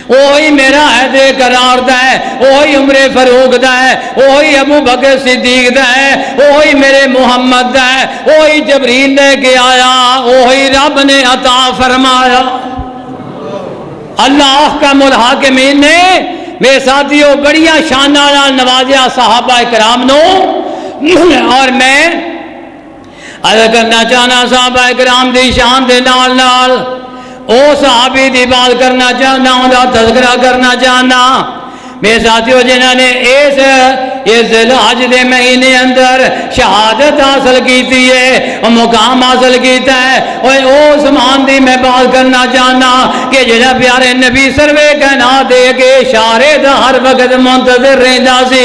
وہی میرا عہد قرار دا ہے، وہی عمر فاروق دا ہے، وہی ابو بکر صدیق دا ہے، وہی میرے محمد دا ہے، وہی جبریل لے کے آیا، وہی رب نے عطا فرمایا۔ اللہ احکم الحاکمین نے میرے ساتھیوں بڑیاں شاناں نال نوازیا صحابہ کرام نو، اور میں عرض کرنا چاہنا صحابہ کرام دی شان دے نال نال او صحابی دی بات کرنا چاہنا، انہاں دا تذکرہ کرنا چاہنا میرے ساتھیوں جنہوں نے اس ذی الحج دے مہینے اندر شہادت حاصل کیتی ہے، مقام حاصل کیتا ہے۔ اور اس مان دی میں بات کرنا چاہنا کہ جڑا پیارے نبی سروے کائنات دے کے اشارے دا ہر وقت منتظر رہندا سی،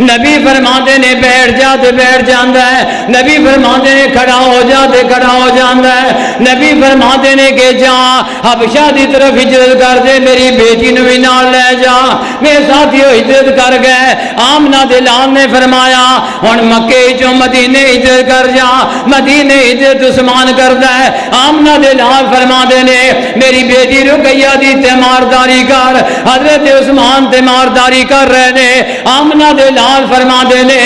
نبی فرماندے نے بیٹھ جا تے بیٹھ جاندا ہے، نبی فرماندے نے کھڑا ہو جا تے کھڑا ہو جاندا ہے، نبی فرماندے نے کہ جا حبشہ دی طرف ہجرت کر دے، میری بیٹی نو بھی نال لے جا۔ میرے ساتھیوں ہجرت کر گئے، آمنہ دے لال نے فرمایا ہن مکے چوں مدینے ہجرت کر جا، مدینے ہجرت عثمان کردا ہے۔ آمنہ دے لال فرماندے نے میری بیٹی رقیہ دی تیمارداری کر، حضرت عثمان تیمارداری کر رہے نے۔ آمنہ دے لال فرماندے نے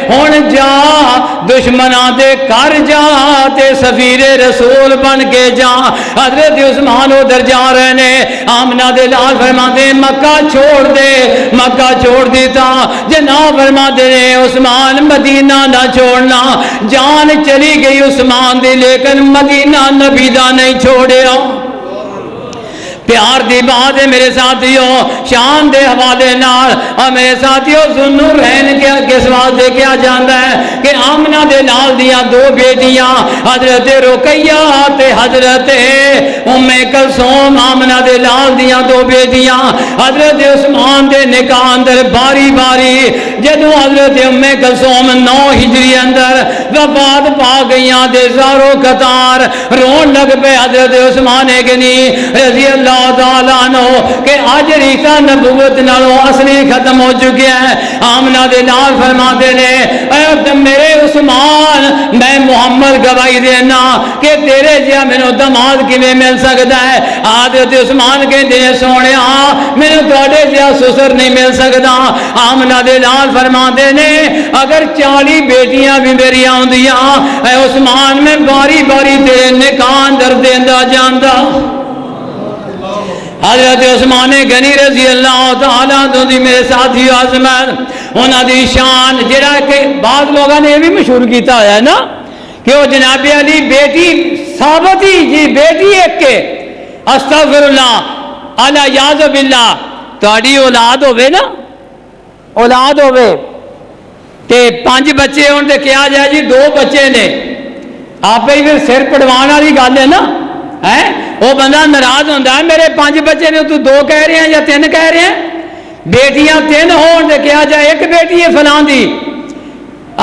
ہن جا دشمناں دے کر جا تے سفیر رسول بن کے جا، حضرت عثمان ادھر جا رہے نے۔ آمنہ دے لال فرماندے مکہ چھوڑ دے، مکہ چھوڑ دیتا، جناب فرماتے نے عثمان مدینہ نہ چھوڑنا، جان چلی گئی عثمان دی لیکن مدینہ نبی دا نہیں چھوڑیا۔ پیار دی بات ہے میرے ساتھیوں، شان دے حوالے نال اور میرے ساتھیوں ذوالنور رہن کیا کس واسطے کیا جاندا ہے کہ آمنہ دے نال دیاں دو بیٹیاں حضرت رقیہ تے حضرت ام کلثوم، آمنہ دے نال دیاں دو بیٹیاں حضرت عثمان دے نکاح اندر باری باری جدوں حضرت ام کلثوم 9 ہجری اندر وفات پا گئیاں دے زارو قطار رون لگ پہ حضرت عثمان غنی رضی اللہ تعالیٰ عنہ کہ آج رشتہ نبوت نالوں اصلی ختم ہو چکے ہیں۔ آمنہ دے نال فرماتے نے اے میرے عثمان میں محمد گواہی دینا کہ تیرے جہاں مینوں دماد کیویں مل سکتا ہے۔ حضرت عثمان کہندے نے سونیا مینوں تواڈے جہاں سسر نہیں مل سکتا۔ آمنہ دے نال فرماتے نے اگر 40 بیٹیاں بھی میری آندیاں اے عثمان میں باری باری تیرے نکاح اندر دیندا جاندا۔ حضرت عثمان غنی رضی اللہ تعالیٰ عنہ دی میرے ساتھی عظمت انہاں دی شان جڑا کہ بعض لوگوں نے یہ بھی مشہور کیتا ہوا ہے نا کہ وہ جناب علی بیٹی ثابت ہی جی بیٹی ایک کے استغفر اللہ الا یاذ باللہ تہاڈی اولاد ہوے نا اولاد ہوے تے 5 بچے ہون تے کیا جائے جی 2 بچے نے آپ ہی پھر سر پڑوان والی گل ہے نا ہے وہ بندہ ناراض ہوتا ہے میرے 5 بچے نے تو 2 کہہ رہے ہیں یا 3 کہہ رہے ہیں بیٹیاں 3 ہون دے کیا جائے ایک بیٹی ہے فلاں دی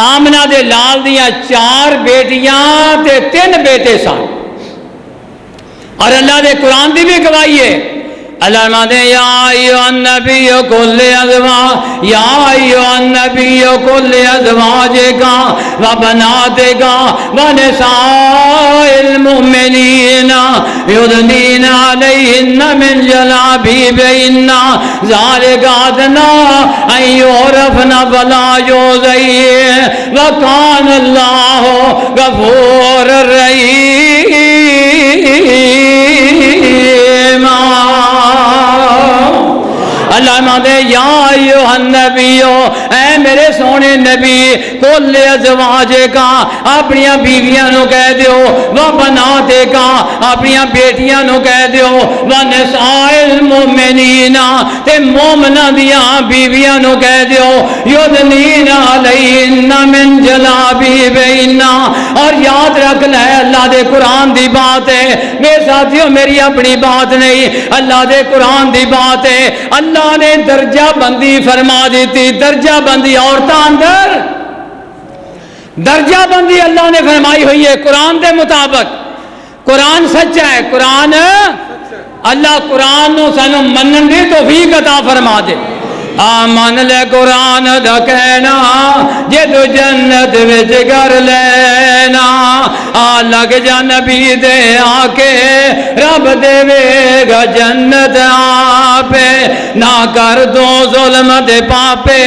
آمنہ دے لال دیاں 4 بیٹیاں تے 3 بیٹے سن اور اللہ دے قرآن دی بھی گواہی ہے اللہ مانے یا ایھا النبی کل ازواج یا ایھا النبی کل ازواجک و بناتک و نساء المؤمنین یدنین علیہن من جلابیبہن ذالک ادنی ان یعرفن فلا یؤذین وکان اللہ غفورا رحیما۔ اللہ مانے یا ایھا النبیو اے میرے سونے نبی کل ازواجے کا اپنی بیویاں نو کہہ دیو و بناتے کا اپنی بیٹیاں نو کہہ دیو و نساء المؤمنین تے مومنہ دیاں بیویاں نو کہہ دیو یدنین علیہن من جلابیبہن اور یاد رکھ لے اللہ دے قرآن دی بات ہے میرے ساتھیوں میری اپنی بات نہیں اللہ دے قرآن دی بات ہے اللہ نے درجہ بندی فرما دیتی درجہ بندی عورتاں اندر درجہ بندی اللہ نے فرمائی ہوئی ہے قرآن دے مطابق قرآن سچا ہے قرآن اللہ قرآن نو سانو منن دی توفیق عطا فرما دے من لے قرآن دا کہنا جے تو جنت وچ گھر لینا لگ جا نبی دے آکے رب دے گا جنت آپے نہ کر دو ظلم دے پاپے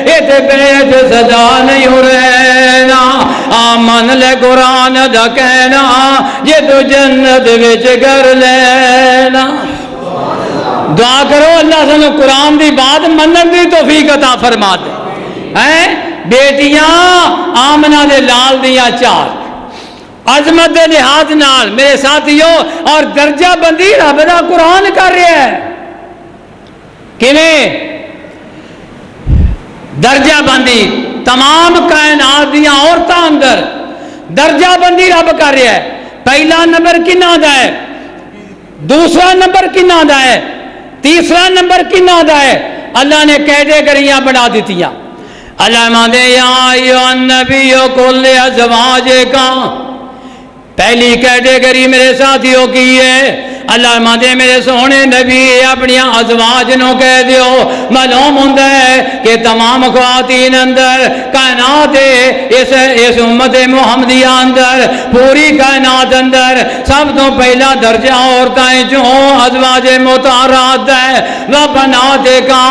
ایتے بیت سزا نہیں ہو رہنا من لے قرآن دا کہنا جے تو جنت وچ گھر لینا دعا کرو اللہ سانو قرآن دی بات منن دی توفیق عطا فرما دے بیٹیاں آمنہ دے لال دیاں 4 عظمت دے لحاظ نال میرے ساتھیو اور درجہ بندی رب دا قرآن کر رہا ہے کیویں درجہ بندی تمام کائنات دیاں عورتاں اندر درجہ بندی رب کر رہا ہے پہلا نمبر کنہ دا ہے دوسرا نمبر کنہ دا ہے تیسرا نمبر کنہ دا ہے اللہ نے کیٹیگریاں بنا دیتیاں اللہ ماندے یا ایوہ النبی کل ازواجکا پہلی کیٹیگری میرے ساتھیوں کی ہے اللہ ماندے میرے سونے نبی اپنی ازواج نو کہہ دیو معلوم ہوندہ ہے کہ تمام خواتین اندر کائنات اس امت محمدیہ اندر پوری کائنات اندر سب تو پہلا درجہ عورتیں جو ازواج مطہرات ہے وہ بناتے کا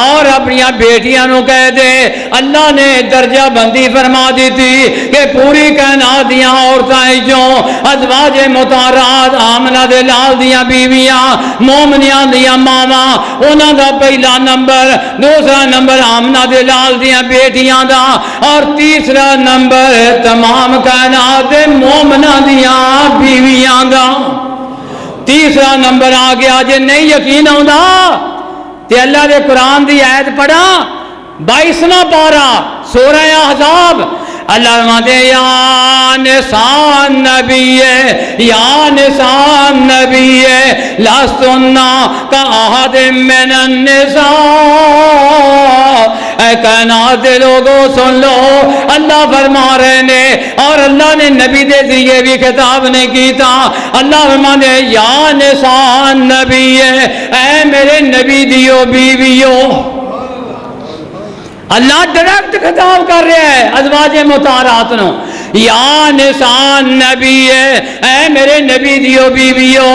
اور اپنی بیٹیاں نو کہہ دے اللہ نے درجہ بندی فرما دی تھی کہ پوری کائنات دیاں عورتیں جو ازواج مطہرات آمنہ دے لال دیاں بیویاں مومنیاں دیاں ماما انہاں دا پہلا نمبر دوسرا نمبر آمنہ دے لال دیاں بیٹیاں دا اور تیسرا نمبر تمام کائنات مومنہ دیاں بیویاں دا تیسرا نمبر آ گیا جے نہیں یقین ہوندہ تے اللہ دے قرآن دی آیت پڑھا 22واں پارہ سورہ احزاب اللہ ماندے یا نساء نبی یا نساء نبی لستنا کا احد من النساء اے کائنات دے لوگوں سن لو اللہ فرما رہے نے اور اللہ نے نبی دے ذریعے بھی خطاب نہیں کیتا اللہ فرماندے یا نساء نبی اے میرے نبی دیو بیویو اللہ ڈائریکٹ خطاب کر رہا ہے ازواج مطہرات نو یا نساء نبی اے میرے نبی دیو بیویو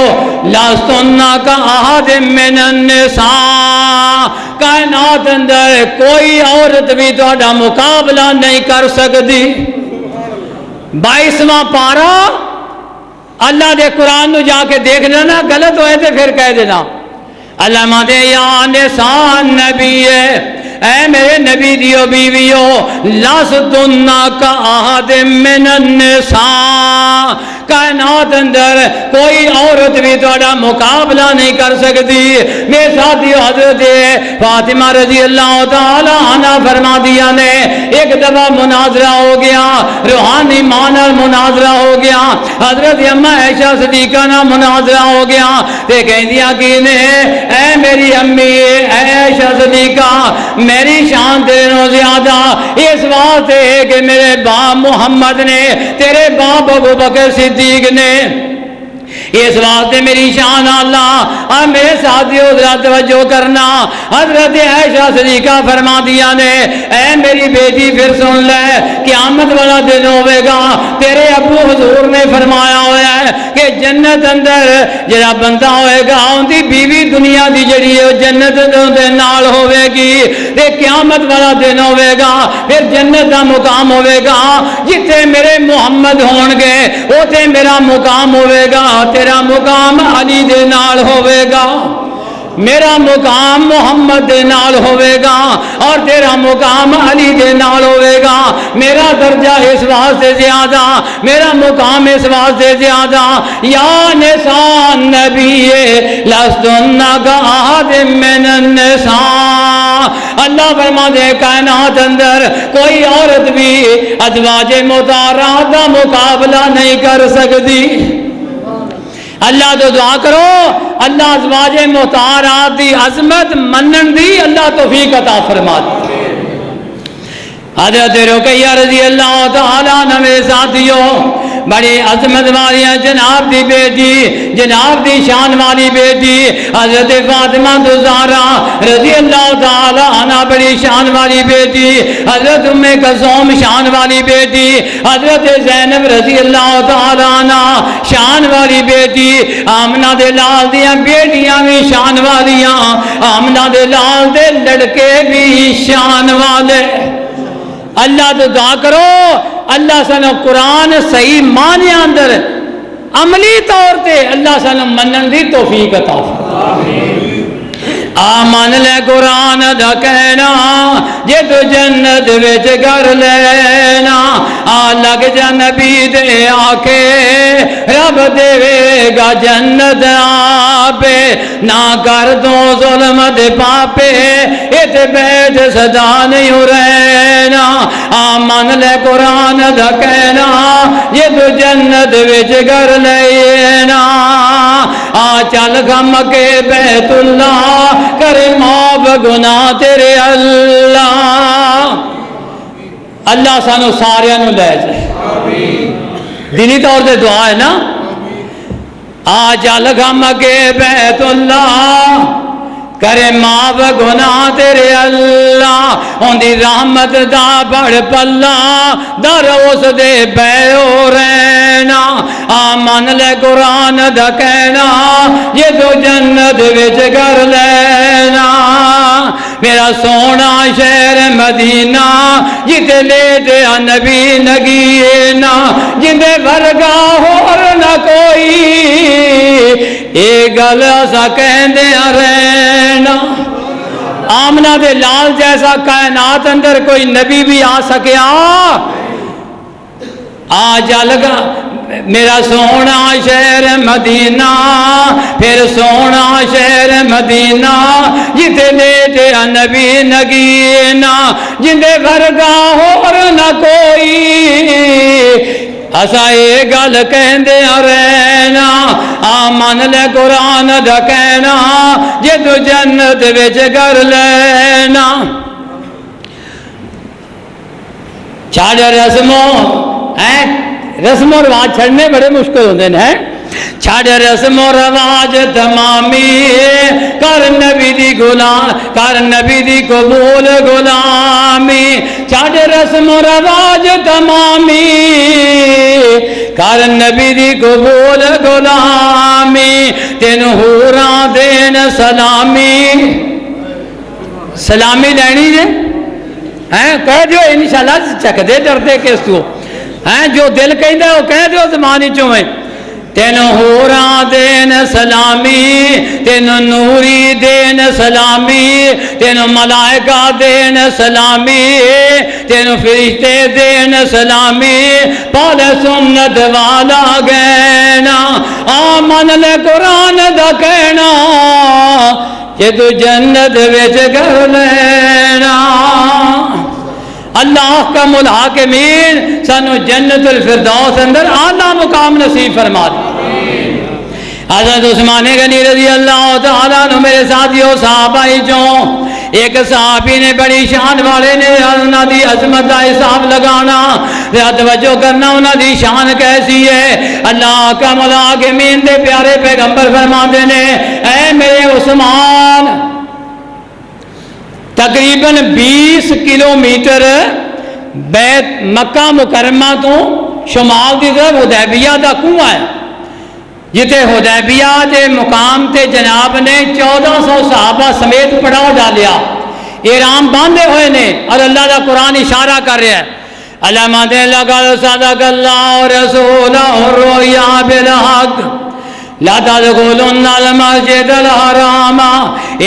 لستنا کا احد من النساء کائنات اندر کوئی عورت بھی تہاڈا مقابلہ نہیں کر سکتی 22واں پارہ اللہ دے قرآن نو جا کے دیکھ لینا غلط ہوئے تھے پھر کہہ دینا اللہ ماندے یا نساء نبی اے میرے نبی دیو بیویو لستنا کا احد من النساء کائنات اندر کوئی عورت بھی تہاڈا مقابلہ نہیں کر سکتی میرے ساتھیو حضرت فاطمہ رضی اللہ تعالی عنہ فرما دیا نے ایک دفعہ مناظرہ ہو گیا روحانی معنی مناظرہ ہو گیا حضرت اما عائشہ صدیقہ نا مناظرہ ہو گیا تے کہیں دیا کہ اے میری امی اے عائشہ صدیقہ میری شان تیرے نو زیادہ اس واسطے کہ میرے باپ محمد نے تیرے باپ ابو بکر صدیق نے اس واسطے میری شان اللہ اور میرے ساتھیوں ذرا توجہ کرنا حضرت عائشہ صدیقہ فرما دیا نے اے میری بیٹی پھر سن لے قیامت والا دن ہوئے گا تیرے ابو حضور نے فرمایا ہوا ہے کہ جنت اندر جڑا بندہ ہوئے گا ان دی بیوی دنیا دی جڑی ہے جنت دے نال ہوئے گی تے قیامت والا دن ہوئے گا پھر جنت دا مقام ہوئے گا جتے میرے محمد ہون گے اوتے میرا مقام ہوئے گا تیرا مقام علی دے نال ہوئے گا میرا مقام محمد دے نال ہوئے گا اور تیرا مقام علی دے نال ہوئے گا میرا درجہ اس واسطے زیادہ میرا مقام اس واسطے زیادہ یا نساء نبی لستن کا احد من النساء اللہ فرما دے کائنات اندر کوئی عورت بھی ازواج مطہرات کا مقابلہ نہیں کر سکتی اللہ تو دعا کرو اللہ ازواج مطہرات دی عظمت منن دی اللہ توفیق عطا فرما دے حضرت رقیہ رضی اللہ تعالیٰ عنہ میرے ساتھیوں بڑی عظمت والی جناب دی بیٹی، جناب دی شان والی بیٹی حضرت فاطمہ زہرا رضی اللہ تعالی عنہ بڑی شان والی بیٹی، حضرت ام کلثوم شان والی بیٹی، حضرت زینب رضی اللہ تعالی عنہ شان والی بیٹی، آمنہ دے لال دیاں بیٹیاں بھی شان والیاں، آمنہ دے لال دے لڑکے بھی شان والے۔ اللہ تو دعا کرو اللہ سنو قرآن صحیح معنی اندر عملی طور تے اللہ سنو منن دی توفیق عطا فرمائے۔ آمن لے قرآن دا کہنا جے تو جنت وچ گھر لینا، آ لگ جا نبی دے آکے رب دے گا جنت آپے، نہ کر دو ظلم دے پاپے ات بیٹھ صدا نہیں رہنا۔ آمن لے قرآن دا کہنا جے تو جنت وچ گھر لینا، آ چل گم کے بیت اللہ کرے معاف گناہ تیرے اللہ۔ اللہ سانو سارے نو لے جائے، دینی طور سے دعا ہے نا۔ آ چل گم کے بیت اللہ کرے معاف گناہ تیرے اللہ، ان دی رحمت دا بڑھ پلا در اس دے بیو رہنا۔ آمن لے قرآن دا کہنا یہ تو جنت وچ گھر لینا، میرا سونا شہر مدینہ جتے لے نبی نگینا، جندے ورگا ہور نہ کوئی اے گل اسا کہندے رہنا۔ آمنہ دے لال جیسا کائنات اندر کوئی نبی بھی آ سکیا، آ جا لگا میرا سونا شہر مدینہ، پھر سونا شہر مدینہ جتے لیٹے نبی نگینا، جندے ورگا ہور نہ کوئی اسا اے گل کہندے رہنا۔ آمن لے قرآن دا کہنا جے تو جنت وچ گھر لینا۔ چھاڑ رسموں رسم و رواج چھڑنے بڑے مشکل ہوتے ہیں، چھڑ رسم و رواج تمامی کر نبی دی غلام، کر نبی دی قبول غلامی، چھڑ رسم و رواج تمامی کر نبی دی قبول غلامی، تین حوراں دین سلامی، سلامی لینی جے کہہ دیو انشاءاللہ چک دے ڈردے کس تو جو دل کہندہ ہے وہ کہہ دیو زمانی چوہیں۔ تین حوراں دین سلامی، تین نوری دین سلامی، تین ملائکہ دین سلامی، تین فرشتے دین سلامی، پال سنت والا گینا۔ آمن لے قرآن دا کہنا کہ تو جنت وچ گھر لینا۔ اللہ کا الحاکمین سانو جنت الفردوس اندر اعلیٰ مقام نصیب فرما دے۔ حضرت عثمان غنی رضی اللہ تعالیٰ عنہ میرے ساتھیوں صحابہ جو ایک صحابی نے بڑی شان والے نے انہاں دی عظمت دا حساب لگانا، توجہ کرنا انہاں دی شان کیسی ہے۔ اللہ کا الحاکمین دے پیارے پیغمبر فرماتے نے اے میرے عثمان، تقریباً 20 کلومیٹر بیت مکہ مکرمہ تو شمال کی طرف حدیبیہ دا کنواں ہے، جتے حدیبیہ دے مقام تے جناب نے 1400 صحابہ سمیت پڑاؤ ڈالیا، احرام باندھے ہوئے نے، اور اللہ دا قرآن اشارہ کر رہا ہے علامات لقد صدق اللہ رسولہ الرؤیا بالحق لا تدخلن المسجد الحرام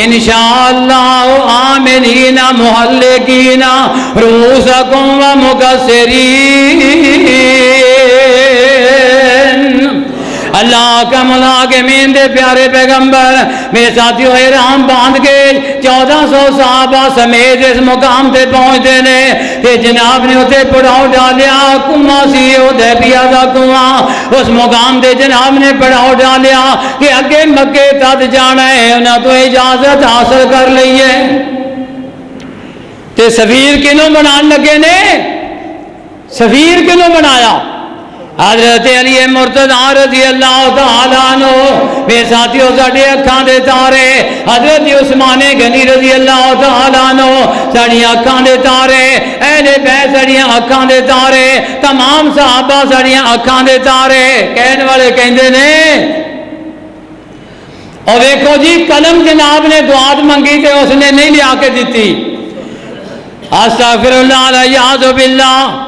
انشاءاللہ آمنین محلقین رؤوسکم ومقصرین۔ اللہ کا ملاقمین دے پیارے پیغمبر میرے ساتھیوں احرام باندھ کے 1400 صحابہ سمیت اس مقام تے پہنچتے نے، تے جناب نے اسے پڑاؤ ڈالیا، کنواں سی حدیبیہ دا کنواں، اس مقام تے جناب نے پڑاؤ ڈالیا کہ اگے مکے تد جانا ہے، انہاں تو اجازت حاصل کر لئیے۔ تے سفیر کنوں بنان لگے نے، سفیر کنوں بنایا؟ حضرت علی مرتضیٰ رضی اللہ تعالیٰ عنہ میرے ساتھیوں ساڑھے اکھاں دے تارے، حضرت عثمان غنی رضی اللہ تعالیٰ عنہ ساڑھی اکھاں دے تارے، اہل بیت ساڑھیاں اکھاں دے تارے، تمام صحابہ ساڑھیاں اکھاں دے تارے۔ کہنے والے کہندے نے اور دیکھو جی قلم جناب نے دعات منگی تے اس نے نہیں لیا کے دیتی، استغفر اللہ الیاذ باللہ۔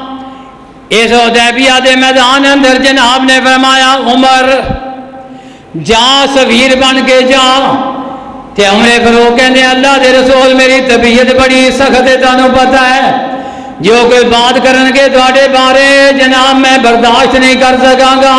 اس حدیبیہ دے میدان اندر جناب نے فرمایا عمر جا سفیر بن کے جا، تے عمر فاروق کہنے اللہ دے رسول میری طبیعت بڑی سخت ہے، تانوں پتہ ہے جو کوئی بات کرن کے تواڈے بارے جناب میں برداشت نہیں کر سکاں گا۔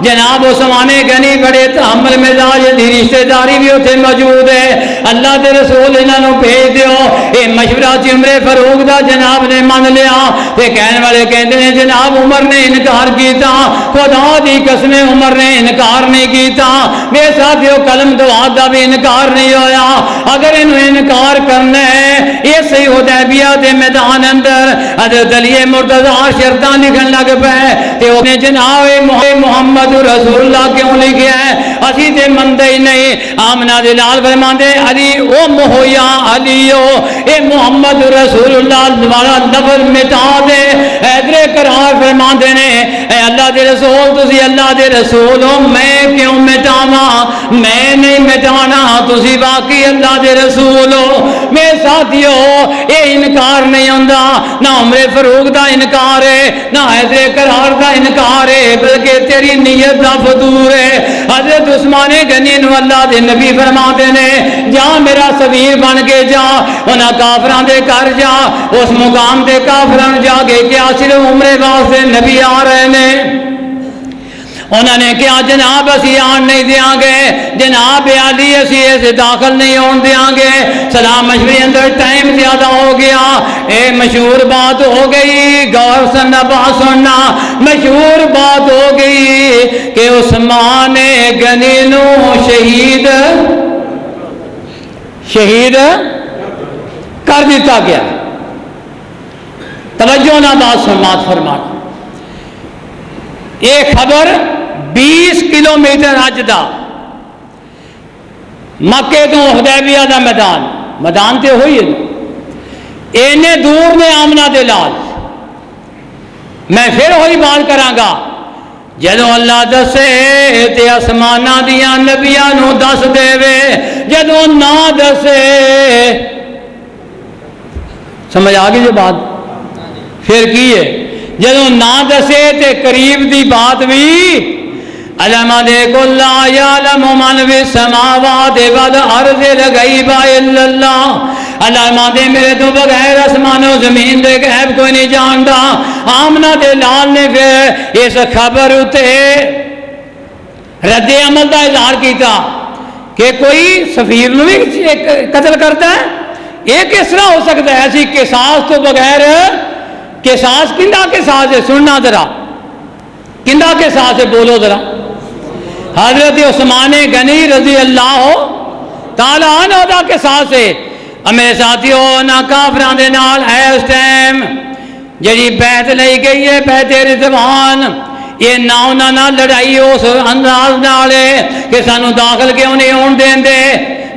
جناب عثمان غنی بڑے تحمل مزاج دی رشتہ داری بھی اتنے موجود ہے، اللہ دے رسول انہاں نوں بھیج دیو۔ اے مشورہ سی عمر فاروق دا جناب نے من لیا تے کہنے والے کہندے نے جناب عمر نے انکار کیتا، خدا دی قسم عمر نے انکار نہیں کیتا، میرے ساتھیو قلم دعات دا بھی انکار نہیں ہویا۔ اگر انہوں انکار کرنا ہے یہ صحیح حدیبیہ دے میدان اندر حضرت علی مرتضیٰ شرطاں لکھن لگ پے تے انہیں جناب محمد رسول اللہ کیوں لکھیا ہے، اسی تے مندے ہی نہیں۔ آمنہ دے لال فرماندے علی او مہویا علیو، اے محمد رسول اللہ والا لفظ مٹا دے۔ حیدر قرار فرماندے نے اے اللہ دے رسول تسی اللہ دے رسول ہو، میں کیوں مٹاواں، میں نہیں مٹانا، تسی واقعی اللہ دے رسول ہو۔ میرے ساتھیو اے انکار نہیں ہوندا، نہ عمر فاروق دا انکار ہے نہ حیدر قرار دا انکار ہے، بلکہ تیری نیت دا فطور ہے۔ حضرت عثمان غنی نو اللہ دے نبی فرماتے نے جا میرا سفیر بن کے جا، انہاں کافراں دے کر جا، اس مقام دے کافراں جا کے کیا صرف عمرے واسطے نبی آ رہے نے؟ انہوں نے کیا جناب اسی آن نہیں دیاں گے، جناب علی اسی ایسے داخل نہیں ہون دیاں گے۔ سلام مشوری اندر ٹائم زیادہ ہو گیا، اے مشہور بات ہو گئی، غور سننا بات سننا، مشہور بات ہو گئی کہ عثمان غنی نو شہید کر دیتا گیا۔ توجہ نہ بات سماعت فرمانا، یہ خبر 20 کلومیٹر اج دا مکے تو حدیبیہ دا میدان تے ہوئی ہے، اینے دور نے آمنہ دے لال۔ میں پھر وہی بات کراں گا، جدو اللہ دسے تے آسماناں دیاں نبیاں نو دس دے وے، جدو نہ دسے سمجھ آ گئی جو بات پھر کی ہے، جدو نہ دسے تے قریب دی بات بھی علم دیکھ اللہ یعلم من فی السماوات والارض الغیب الا اللہ، علم دے میرے تو بغیر آسمان و زمین دے غیب کوئی نہیں جاندا۔ آمنہ دے لال نے پھر اس خبر اتے رد عمل دا اظہار کیتا کہ کوئی سفیر نو بھی قتل کرتا ہے، یہ کس طرح ہو سکتا ہے؟ ایسی قصاص تو بغیر، قصاص کندہ قصاص ہے؟ سننا ذرا کندہ قصاص ہے، بولو ذرا۔ حضرت عثمان غنی رضی اللہ تعالیٰ عنہ دا قصاص ہے۔ میرے ساتھیو نہ کافراں دے نال ہے اس ٹائم جڑی بیعت لئی گئی ہے، بیعت رضوان، یہ نہ انہاں نال لڑائی اس انداز نال ہے کہ سانو داخل کیوں نہیں ہون دین دے۔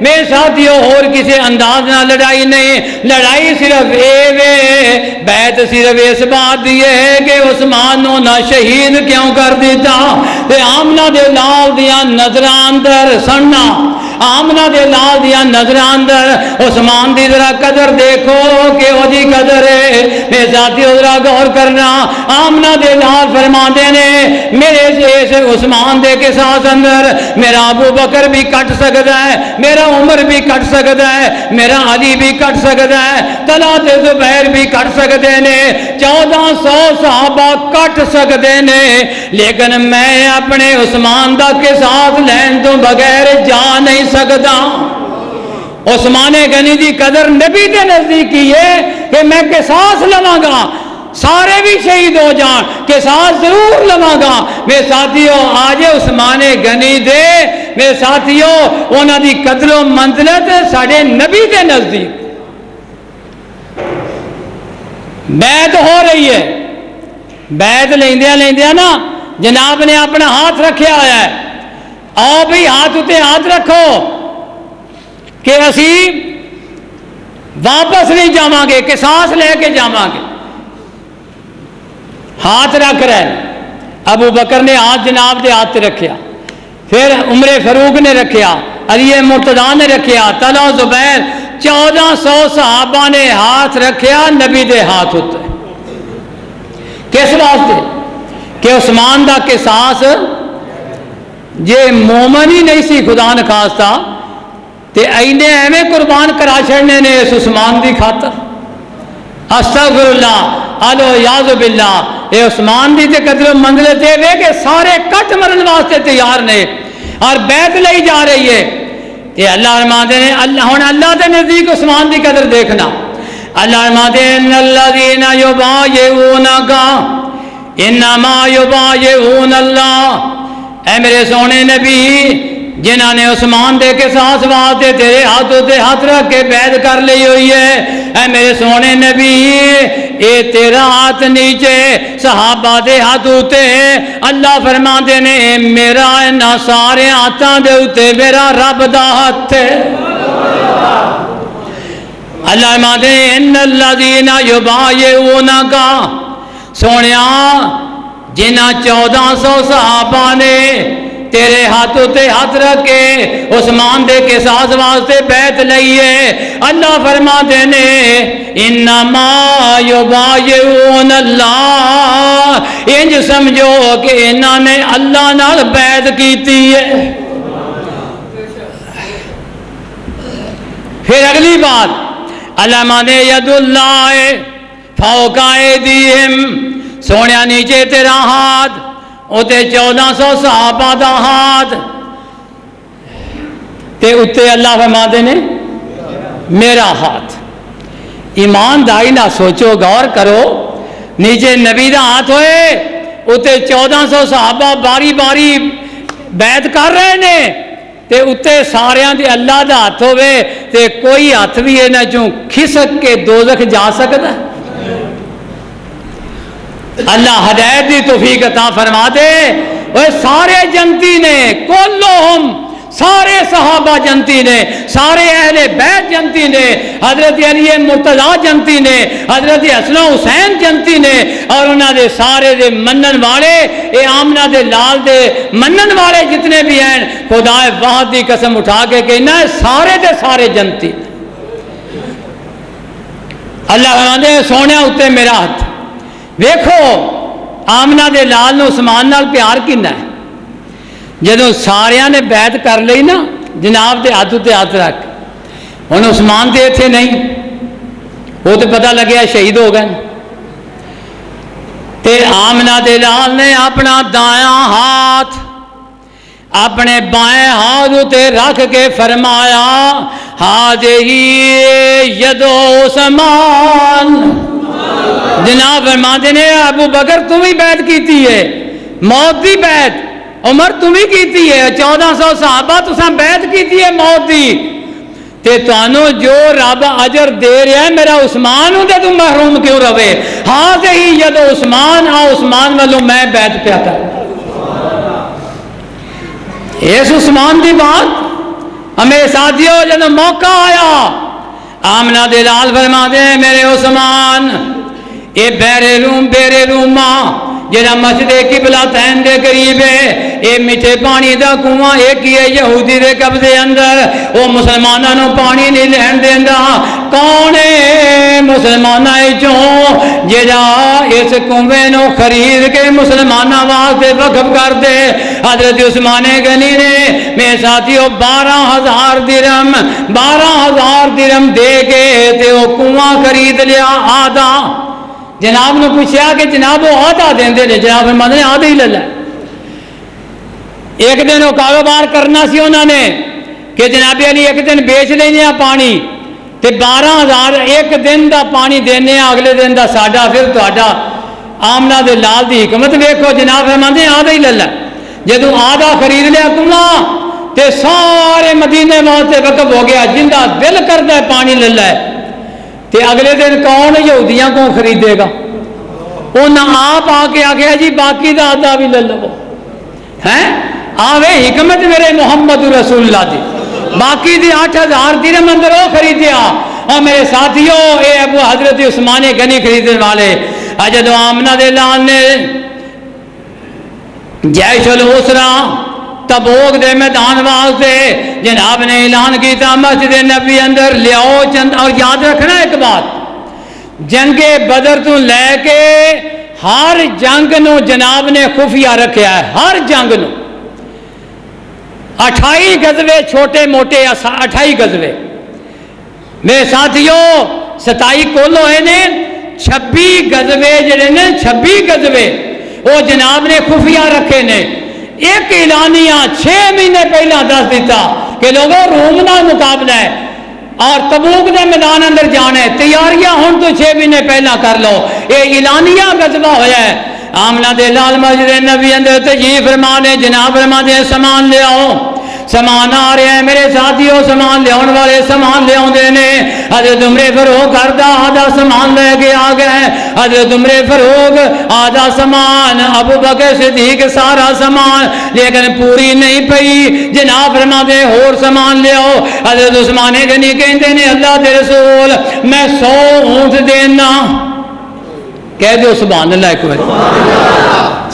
میرے ساتھیو اور کسی انداز نہ لڑائی نہیں، لڑائی صرف اے وے، بیعت صرف اس بات دی ہے کہ عثمان نو نہ شہید کیوں کر دیتا۔ تے آمنہ دے لال دیاں نظراں اندر سننا، آمنہ دے لال دیاں نظراں اندر عثمان دی ذرا قدر دیکھو کہ وہ دی قدر ہے۔ میرے ساتھیو ذرا غور کرنا، آمنہ دے لال فرماندے نے میرے سے عثمان دے قصاص اندر میرا ابو بکر بھی کٹ سکتا ہے، میرا عمر بھی کٹ سکتا ہے، میرا علی بھی کٹ سکتا ہے، طلحہ زبیر بھی کٹ سکتے نے، 1400 صحابہ کٹ سکتے نے، لیکن میں اپنے عثمان دا قصاص لین تو بغیر جا نہیں سکتا۔ عثمان غنی دی قدر نبی دے نزدیک کی ہے کہ میں قصاص لواں گا، سارے بھی شہید ہو جان، قصاص ضرور لواں گا۔ میرے ساتھیو آج عثمان غنی دے میرے ساتھیو انہاں دی قدر و منزلت ساڈے نبی دے نزدیک بیعت ہو رہی ہے، بیعت لیندیاں نا جناب نے اپنا ہاتھ رکھا ہوا ہے، آؤ بھی ہاتھ اتنے ہاتھ رکھو کہ اسی واپس نہیں جاواں گے، قصاص لے کے جاواں گے۔ ہاتھ رکھ رہے، ابو بکر نے ہاتھ جناب دے ہاتھ رکھیا، پھر عمر فاروق نے رکھیا، علی مرتضیٰ نے رکھیا، طلحہ زبیر 1400 صحابہ نے ہاتھ رکھیا نبی دے ہاتھ ہوتے۔ کس واسطے؟ کہ عثمان دا قصاص جے مومن ہی نہیں سی خدا نخواستہ تے اینے ایویں قربان کرا چھڑنے نے اس عثمان دی خاطر۔ استغفر اللہ، الو یاذ باللہ، اے عثمان دی تے قدر و منزلت دے وے کہ سارے کٹ مرن واسطے تیار نے اور بیعت لئی جا رہی ہے۔ تے اللہ فرماتے ہیں اللہ دے نزدیک عثمان دی قدر دیکھنا۔ اللہ فرماتے ہیں ان الذین یبایعونک انما یبایعون اللہ، اے میرے سونے نبی جنہاں نے عثمان دے قصاص واسطے تیرے ہاتھوں تے ہاتھ رکھ کے بیعت کر لی ہوئی ہے، اے میرے سونے نبی اے تیرا ہاتھ نیچے صحابہ دے ہاتھ ہوتے ہیں۔ اللہ فرماتے نے میرا انہاں سارے ہاتھاں دے ہوتے میرا رب دا ہاتھ ہے۔ اللہ فرماتے ہیں ان الذین یبایعونک، سونیا جنہاں 1400 صحابہ نے تیرے ہاتھوں تے ہاتھ رکھ کے عثمان دے قصاص واسطے بیعت لئی ہے، اللہ فرماتے نے انما یبایعون اللہ، انج سمجھو کہ انہاں نے اللہ نال بیعت کیتی ہے۔ پھر اگلی بات اللہ مانے ید اللہ فوق ایدیہم، سونیا نیچے تیرا ہاتھ اتے 1400 صحابہ دا ہاتھ تے اتے اللہ فرماتے نے میرا ہاتھ۔ ایمانداری نہ سوچو، غور کرو، نیچے نبی دا ہاتھ ہوئے اتے 1400 صحابہ باری باری بیعت کر رہے نے تے اتے ساریاں دے اللہ دا ہاتھ ہوئے تے کوئی ہاتھ بھی ہے نہ چوں کھسک کے دوزخ جا سکتا ہے۔ اللہ ہدایت دی توفیق عطا فرما دے۔ وہ سارے جنتی نے، کلہم، سارے صحابہ جنتی نے، سارے اہل بیت جنتی نے، حضرت علی مرتضیٰ جنتی نے، حضرت حسن و حسین جنتی نے، اور انہاں دے سارے دے منن والے، اے آمنہ دے لال دے منن والے جتنے بھی ہیں، خدا واحد دی قسم اٹھا کے کہنا ہے سارے دے سارے جنتی۔ اللہ فرماتے ہیں سونے اتے میرا ہاتھ۔ ویکھو آمنہ دے لال نو عثمان نال پیار کنا ہے، جدو ساریاں نے بیعت کر لئی نا جناب دے ہاتھ تے ہاتھ رکھ، ہن عثمان تے ایتھے نہیں، وہ تو پتہ لگیا شہید ہو گئے، تے آمنہ دے لال نے اپنا دایاں ہاتھ اپنے بائیں ہاتھ تے رکھ کے فرمایا ہذہ ید عثمان۔ جناب فرماتے نے ابو بکر تم ہی بیعت کیتی ہے، موت دی بیعت عمر تم ہی کیتی ہے، 1400 صحابہ تساں بیعت کیتی ہے موت دی، تے تانوں جو رب اجر دے رہا ہے میرا عثمان ہوں تے تم محروم کیوں رہے؟ ہاں تے ہی ید عثمان، ہاں عثمان والوں میں بیعت پیا کر۔ اس عثمان دی بات ہمیں ساتھیوں جب موقع آیا آمنہ دے لال فرماتے ہیں میرے عثمان اے بیرے روما جہاں مسجد قبلہ تین دے قریب ہے، اے میٹھے پانی دا کنواں ایک ہی ہے یہودی دے قبضے اندر، وہ مسلمانوں پانی نہیں لین دیندا، کون ہے مسلمانوں چوں جہاں اس کنویں نو خرید کے مسلمانوں واسطے وقف کر دے؟ حضرت عثمان غنی نے میرے ساتھیوں 12,000 درہم 12,000 درہم دے کے تے وہ کنواں خرید لیا آدھا۔ جناب نے پوچھا کہ جناب وہ آدھا دیں دے، جناب فرماتے ہیں آدھا ہی لے لے۔ ایک دن وہ کاروبار کرنا سی انہوں نے کہ جناب علی ایک دن بیچ لینے پانی تے 12,000 ایک دن دا پانی دینے اگلے دن دا ساڈا پھر تہاڈا۔ آمنہ دے لال دی حکمت ویکھو، جناب فرماتے ہیں آدھا ہی لے لے۔ جدوں آدھا خرید لیا کنواں تے سارے مدینے واسطے وقف ہو گیا، جندا دل کردا ہے پانی لے لے، تے اگلے دن کون یہودیاں کو خریدے گا؟ انہیں آپ آ کے آخیا جی باقی دا آدھا بھی لے لو ہے آوے حکمت میرے محمد رسول اللہ دی باقی دی 8,000 درہم اندر وہ خریدیا اور میرے ساتھیوں اے ابو حضرت عثمان غنی خریدنے والے جدو آمنہ دے لان نے جیش الاسرہ تبوک دے میدان واسطے جناب نے اعلان کیتا مسجد نبی اندر لیاؤ چند اور یاد رکھنا ایک بات جنگ بدر تو لے کے ہر جنگ نو جناب نے خفیہ رکھیا ہے ہر جنگ نو 28 غزوے چھوٹے موٹے 28 غزوے میرے ساتھیوں 27 کول ہوئے نے 26 غزوے جڑے نے 26 غزوے وہ جناب نے خفیہ رکھے نے ایک اعلانیہ 6 مہینے پہلا دس دیتا کہ لوگوں روم نال مقابلہ ہے اور تبوک دے میدان اندر جانا ہے تیاریاں ہون تو 6 مہینے پہلا کر لو یہ اعلانیہ غزوہ ہویا ہے آمنہ دے لال مسجد نبی اندر تشریف فرمانے جناب فرماتے سامان لے آؤ سامان آ رہے ہیں میرے ساتھیوں سامان لے آنے والے سامان لے آؤں دینے حضرت عمر فاروق کردہ آدھا سامان لے کے آ گئے حضرت عمر فاروق آدھا سامان ابو بکر صدیق سارا سامان لیکن پوری نہیں پئی جناب فرماتے اور سامان لے آؤ حضرت عثمان غنی کہتے ہیں اللہ دے رسول میں 100 اونٹ دینا کہہ دو سبحان اللہ ایک بار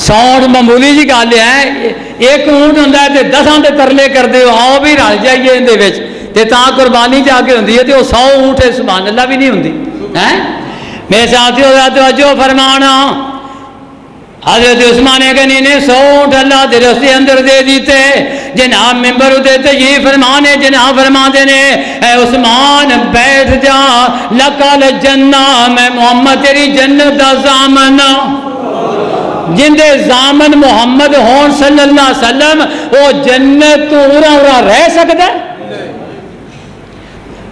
100 معمولی جی گل ہے ایک اونٹ ہوتا ہے تو 10 دے ترلے کر دے آؤ بھی رل جائیے اندر تا قربانی جا کے ہوتی ہے تو 100 اونٹ سبحان اللہ بھی نہیں ہوتی میرے ساتھیوں توجہ فرمانا حضرت عثمان غنی نے 100 اونٹ اللہ دے رستے اندر دے دیتے جناب ممبر دیتے یہ فرمانے جناب فرماتے نے اے عثمان بیٹھ جا لکل جنہ میں محمد تیری جنت دا ضامن جن دے ضامن محمد ہون صلی اللہ علیہ وسلم وہ جنت تو ارا رہ سکتا ہے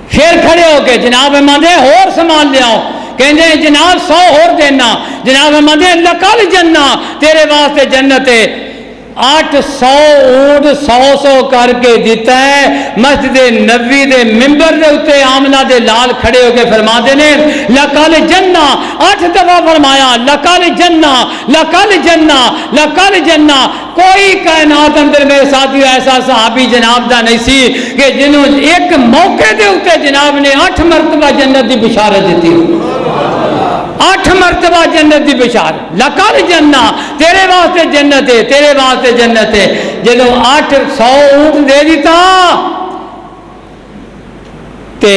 پھر کھڑے ہو کے جناب ماندے اور سامان لے آؤ کہنے جناب 100 اور دینا جناب ماندے لکل جنہ تیرے واسطے جنت ہے 800 اونٹ 100 کر کے دیتا ہے مسجد نبوی دے ممبر دے اتے آمنہ دے لال کھڑے ہو کے فرماتے نے لکل جنہ 8 دفعہ فرمایا لکل جنہ لکل جنہ لکل جنہ کوئی کائنات اندر میرے ساتھی ایسا صحابی جناب دا نہیں سی کہ جنہوں ایک موقع دے اتے جناب نے 8 مرتبہ جنت دی بشارت دیتی 8 مرتبہ جنت دی بشارت لکل جنہ تیرے واسطے جنت ہے تیرے واسطے جنت ہے جدو 800 اونٹ دے دیتا تے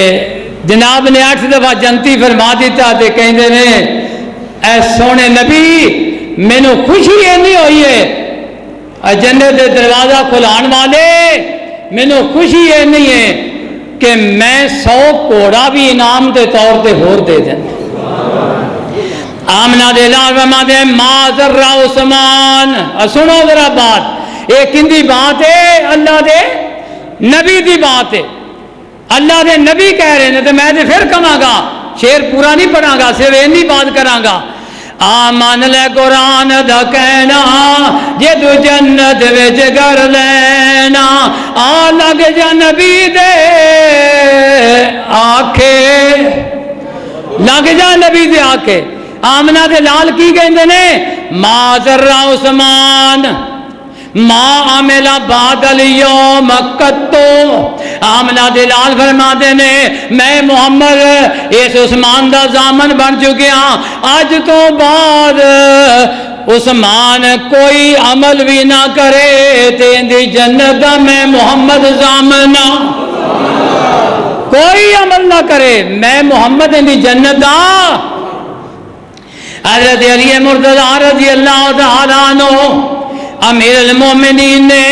جناب نے 8 دفعہ جنتی فرما دیتا تے کہندے نے اے سونے نبی مینوں خوشی اینی ہوئی ہے جنت دے دروازہ کھلان والے مینوں خوشی اینی ہے کہ میں 100 گھوڑا بھی انعام دے طور تے ہور دے دیں آمنہ دے لال فرما دے ما ذرہ عثمان سنو ذرا بات ایک اندی بات ہے اللہ دے نبی دی بات ہے اللہ دے نبی کہہ رہے ہیں تو میں دے پھر کہاں گا شیر پورا نہیں پڑھاں گا صرف اینی بات کراں گا آمان لے قرآن دا کہنا جدو جنت وچ گھر لینا آ لگ جا نبی دے آکھے لگ جا نبی دے آکھے آمنہ دے لال کی کہندے نے ما ذرہ عثمان ما عملہ بعد اليوم قطو آمنہ دے لال فرماتے نے میں محمد اس عثمان دا ضامن بن چکے ہاں آج تو بعد عثمان کوئی عمل بھی نہ کرے تیندی جنت دا میں محمد ضامن کوئی عمل نہ کرے میں محمد اندی جنت دا حضرت علی مرتضی رضی اللہ تعالیٰ عنہ امیر المومنین نے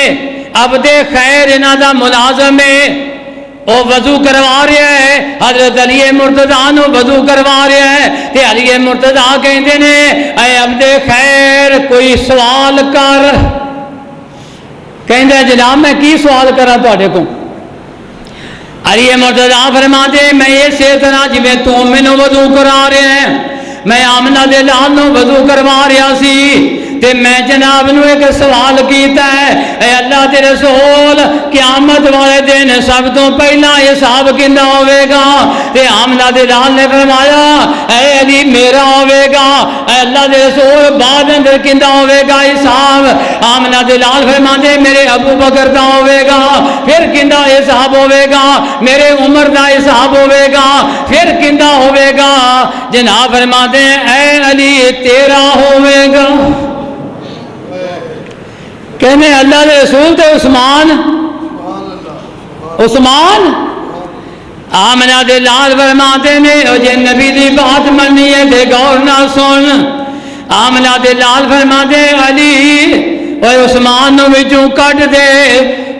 عبد خیر انہاں دا ملازم ہے وہ وضو کروا رہا ہے حضرت علی مرتضی عنہ وضو کروا رہا ہے تے علی مرتضی کہندے نے اے عبد خیر کوئی سوال کر کہندے جناب میں کی سوال کراں تہاڈے کو علی مرتضی فرماتے میں اسی طرح جی میں تو مینوں وضو کرا رہے ہیں میں آمنہ دے لال نو وضو کروا رہا سی تے میں جناب نو ایک سوال کیتا ہے، اے اللہ دے رسول قیامت والے دن سب تو پہلا حساب کیندا ہوے گا؟ تے آمنہ دے لال نے فرمایا اے علی میرا ہوے گا۔ اے اللہ دے رسول بعد اندر کیندا ہوے گا حساب؟ آمنہ دے لال فرماندے میرے ابو بکر دا ہوے گا۔ پھر کیندا حساب ہوے گا؟ میرے عمر دا حساب ہوے گا۔ پھر کیندا ہوے گا؟ جناب فرماندے اے علی تیرا ہوے گا۔ کہنے اللہ دے رسول تے عثمان آمنہ دے لال فرماتے نے او جے نبی دی بات منی ہے تے غور نہ سن۔ آمنہ دے لال فرماتے علی اوے عثمان نو وچوں کٹ دے،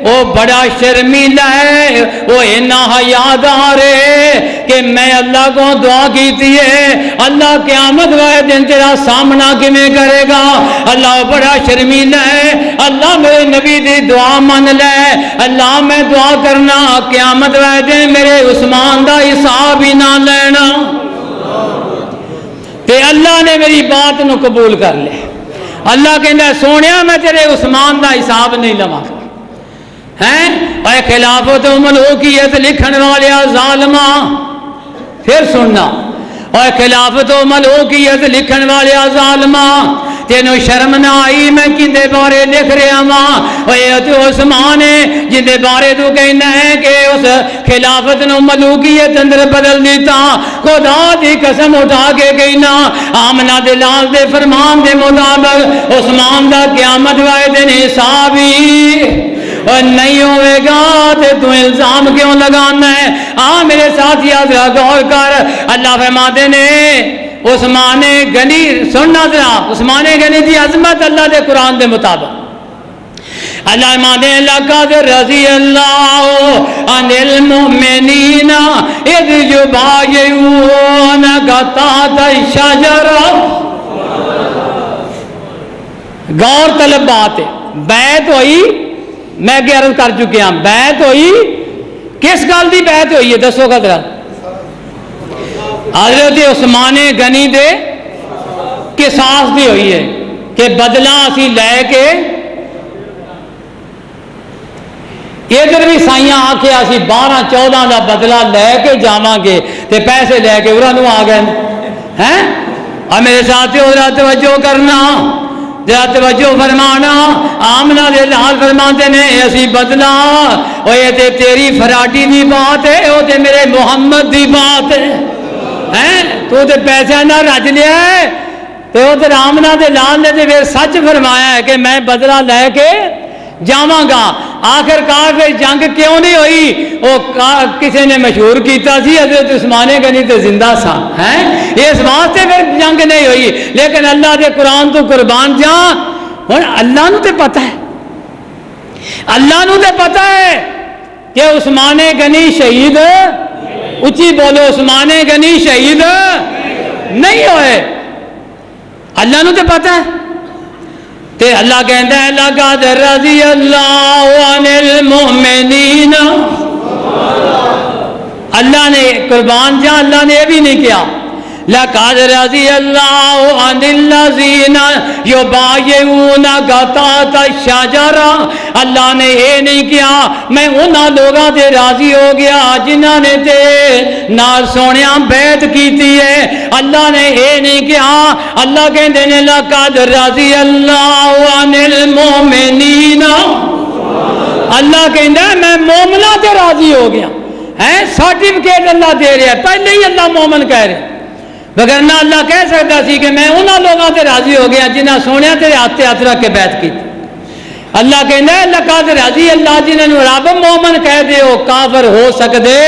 وہ بڑا شرمیلا ہے، وہ اینا حیادار ہے کہ میں اللہ کو دعا کیتی ہے اللہ قیامت والے دن تیرا سامنا کیویں کرے گا؟ اللہ بڑا شرمیلا ہے، اللہ میرے نبی دی دعا من لے، اللہ میں دعا کرنا قیامت والے دن میرے عثمان دا حساب ہی نہ لینا۔ تے اللہ نے میری بات نو قبول کر لے۔ اللہ کہندا سونیا میں تیرے عثمان دا حساب نہیں لواں گا۔ اے خلافت و ملوکیت لکھن والے ظالما، پھر سننا، اے خلافت و ملوکیت لکھن والے ظالما، تینوں شرم نہ آئی میں کندے بارے لکھ رہا ماں؟ اے تو عثمان ہے جن دے بارے تو کہنا ہے کہ اس خلافت نو ملوکیت اندر بدل دیتا، خدا دی قسم اٹھا کے کہنا آمنہ دے لال دے فرمان دے مطابق عثمان دا قیامت والے دن حساب ہی اور نہیں ہوئے گا۔ تے تو الزام کیوں لگانا ہے؟ میرے ساتھ یاد غور کر، اللہ فرماتے نے عثمان غنی، سننا ذرا عثمان غنی دی عظمت اللہ دے قرآن دے مطابق اللہ فرماتے ہیں لقد رضی اللہ عن المؤمنین اذ یبایعونک تحت الشجرہ۔ غور طلب بات ہے، بیعت ہوئی، میں کہ عرض کر چکے ہیں بیعت ہوئی، کس گل دی بیعت ہوئی ہے دسو گا ذرا؟ حضرت عثمان غنی دے قصاص دی ہوئی ہے کہ بدلہ اسی لے کے، ادھر بھی سائیاں آکھے اسی 12-14 دا بدلہ لے کے جاواں گے تے پیسے لے کے انہوں آ گئے ہیں۔ اور میرے ساتھیو ذرا توجہ کرنا، ذرا توجہ فرمانا، آمنہ دے لال فرماتے نے اسی بدلا، وہ یہ تے تیری فراٹی دی بات ہے، وہ تے میرے محمد دی بات ہے، تو تے پیسے نہ رج لیا ہے، تو وہ تے آمنہ دے لال نے تے سچ فرمایا ہے کہ میں بدلا لے کے جاواں گا۔ آخر کار پھر جنگ کیوں نہیں ہوئی؟ وہ کسی نے مشہور کیتا سی حضرت عثمان غنی تے زندہ سا، اس واسطے پھر جنگ نہیں ہوئی۔ لیکن اللہ دے قرآن تو قربان جا، اور اللہ نو تے پتہ ہے، اللہ نو تے پتہ ہے کہ عثمان غنی شہید، اچھی بولو عثمان غنی شہید نہیں ہوئے، اللہ نو تے پتہ ہے۔ تے اللہ کہتا ہے لقد رضی اللہ عن المؤمنین، اللہ نے قربان جا، اللہ نے یہ بھی نہیں کیا لقد رضی اللہ عن الذین یبایعونک تحت الشجرہ، اللہ نے یہ نہیں کیا میں انہاں لوگاں تے راضی ہو گیا جنہاں نے تے نال سونیاں بیعت کیتی ہے، اللہ نے یہ نہیں کیا۔ اللہ کہندے نے لقد رضی اللہ عن المؤمنین، اللہ کہندا ہے میں مومناں تے راضی ہو گیا ہے، سرٹیفکیٹ اللہ دے رہا ہے، پہلے ہی اللہ مومن کہہ رہے، وگرنہ اللہ کہہ سکتا سی کہ میں انہاں لوگاں تے راضی ہو گیا جنہاں سونیا تیرے ہاتھ ہاتھ رکھ کے بیعت کی۔ اللہ کہنا ہے لقد رضی اللہ، جنہاں نو رب مومن کہہ دے وہ کافر ہو سکدے؟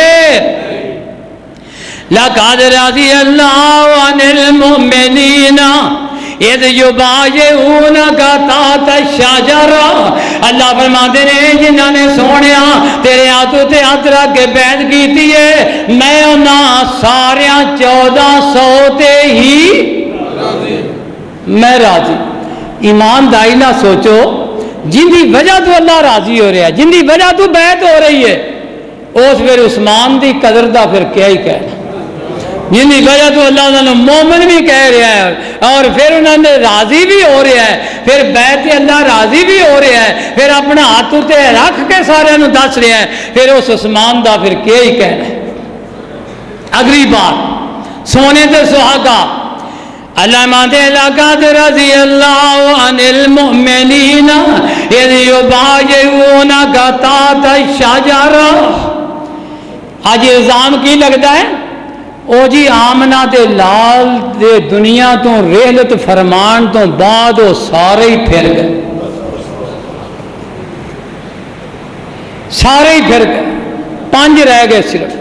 لقد رضی اللہ عن المؤمنین اذ یبایعونک تحت الشجرہ، اللہ فرماتے ہیں جنہاں نے سونیا تیرے ہاتھوں تے ہاتھ رکھ کے بیعت کیتی ہے، میں انہاں ساریاں 1400 تے ہی میں راضی۔ ایمانداری نہ سوچو، جن دی وجہ تو اللہ راضی ہو رہا ہے، جن دی وجہ تو بیعت ہو رہی ہے، اس پھر عثمان دی قدر دا پھر کیا ہی کہنا، جن کی وجہ تو اللہ انہوں مومن بھی کہہ رہا ہے، اور پھر انہوں نے راضی بھی ہو رہا ہے، پھر بیت اللہ راضی بھی ہو رہا ہے، پھر اپنا ہاتھ تے رکھ کے سارے دس رہا ہے، پھر اس عثمان دا پھر کیا ہی کہنا ہے۔ اگلی بات سونے تے سہاگا اللہ ماتے لقد رضی اللہ عن المؤمنین اذ یبایعونک تحت الشجرہ۔ آج الزام کی لگتا ہے؟ او جی آمنہ دے لال دے دنیا تو رحلت فرمان تو بعد وہ سارے ہی پھر گئے، سارے ہی پھر گئے، 5 رہ گئے صرف،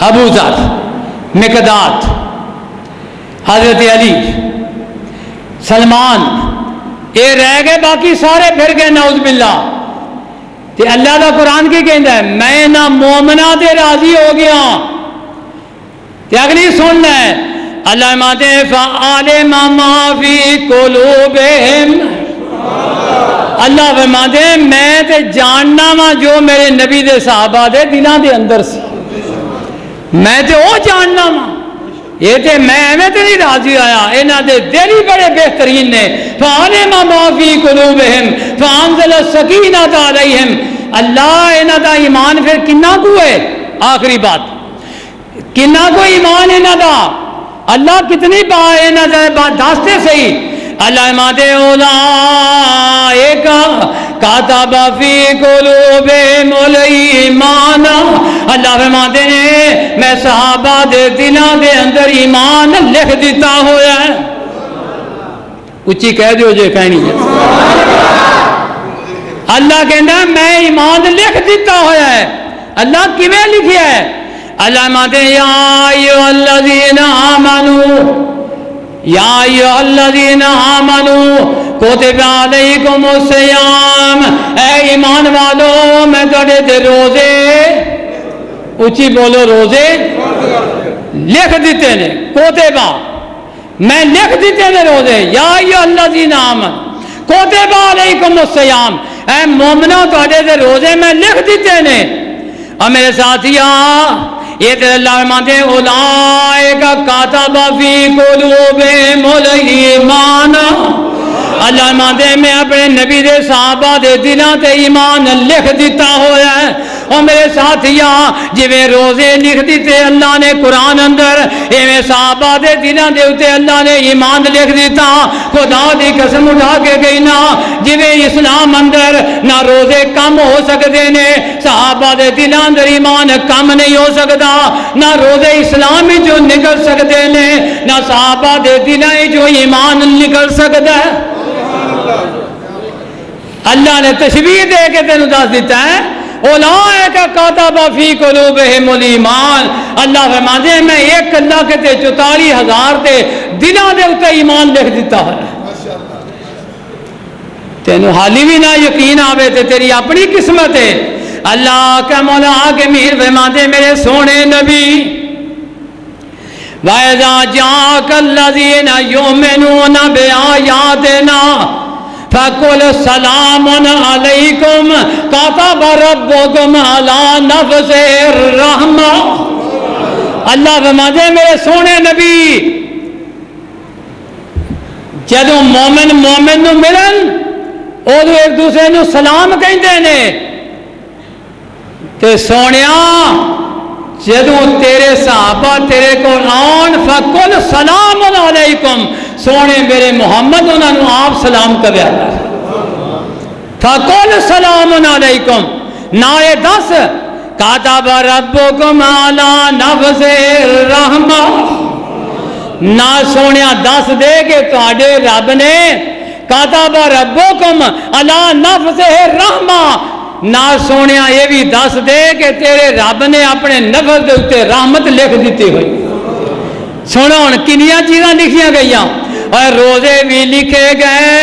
ابو ذر، مقداد، حضرت علی، سلمان، یہ رہ گئے، باقی سارے پھر گئے نعوذ باللہ۔ تے اللہ دا قرآن کی کہندا ہے میں نہ مومنہ تے راضی ہو گیا۔ تے اگلی سن لے اللہ ماتے فعالم ما فی قلوبہم، اللہ فرماتے میں تے جاننا وا جو میرے نبی دے صحابہ دے دلاں دے اندر سی، میں تے وہ جاننا وا، یہ تے میں ایویں تے نہیں راضی آیا، انہاں دے دل ہی بڑے بہترین نے۔ فعلم ما فی قلوبہم فانزل السکینۃ علیہم، اللہ انہاں دا ایمان پھر کنا کو ہے؟ آخری بات، کنا کو ایمان انہاں دا؟ اللہ کتنی با انہاں دا بات دستے صحیح۔ اللہ ماتے اولئک کتب فی قلوبہم الایمان، اللہ فرماتے ہیں میں صحابہ دے دلاں دے اندر ایمان لکھ دیتا ہوا ہے۔ اچھی کہہ دیو جے کہنی ہے، اللہ کہنا ہے میں ایمان لکھ دیتا ہوا ہے۔ اللہ کیویں لکھیا ہے؟ اللہ فرماتے ہیں یا ایھا الذین آمنوا، یا ایھا الذین آمنوا کتب علیکم الصیام، اے ایمان والو میں تہاڈے تے روزے، اچھی بولو، روزے لکھ دیتے نے، کوتبہ میں لکھ دیتے نے روزے، یا ایھا الذین آمنوا کتب علیکم الصیام، اے مومنو تہاڈے تے روزے میں لکھ دیتے نے۔ اور میرے ساتھیاں یہ تے اللہ مانتے اولئک کتب فی قلوبہم الایمان، اللہ مانتے میں اپنے نبی دے صحابہ دے دلاں تے ایمان لکھ دیتا ہوا ہے۔ اور میرے ساتھیاں جویں روزے لکھ دیتے اللہ نے قرآن اندر، ایویں صحابہ دے دلاں دے اوتے اللہ نے ایمان لکھ دیتا۔ خدا دی قسم اٹھا کے گئی نا، جویں اسلام اندر نہ روزے کم ہو سکتے نے، صحابہ دے دلاں اندر ایمان کم نہیں ہو سکتا، نہ روزے اسلام ہی جو نکل سکتے نے، نہ صحابہ دے دلاں ہی جو ایمان نکل سکتا ہے۔ اللہ نے تشبیہ دے کے تینوں دس دیتا ہے اولئک کتب فی قلوبہم الایمان، اللہ فرماتے ہیں میں 1,44,000 تے دلاں دے اوتے ایمان لکھ دیتا ہے۔ تینوں حالی بھی نہ یقین آوے تے تیری اپنی قسمت ہے۔ اللہ کا مولا کے میر فرماتے ہیں میرے سونے نبی وَإِذَا جَاءَكَ الَّذِينَ يُؤْمِنُونَ بِآيَاتِنَا فَقُلْ سَلَامٌ عَلَيْكُمْ كَتَبَ رَبُّكُمْ عَلَى نَفْسِهِ الرَّحْمَةَ، اللہ فرماتے ہیں میرے سونے نبی جدو مومن نو ملن ادو ایک دوسرے نو سلام کہندے نے، تے سونیا جدو تیرے صحابہ تیرے کو آن فَقُلْ سَلَامٌ عَلَيْكُمْ، سونے میرے محمد انہوں نے آپ سلام کریا، فَقُلْ سَلَامٌ عَلَيْكُمْ، نہ یہ دس کَتَبَ رَبُّكُمْ عَلَى نَفْسِهِ الرَّحْمَةَ، نہ سونیا دس دے کہ تہاڈے رب نے کَتَبَ رَبُّكُمْ عَلَى نَفْسِهِ الرَّحْمَةَ، نہ سونیا یہ بھی دس دے کہ تیرے رب نے اپنے نفس دے اوتے رحمت لکھ دیتی ہوئی۔ سنو ہن کنیاں چیزاں لکھیاں گئیاں، اور روزے بھی لکھے گئے،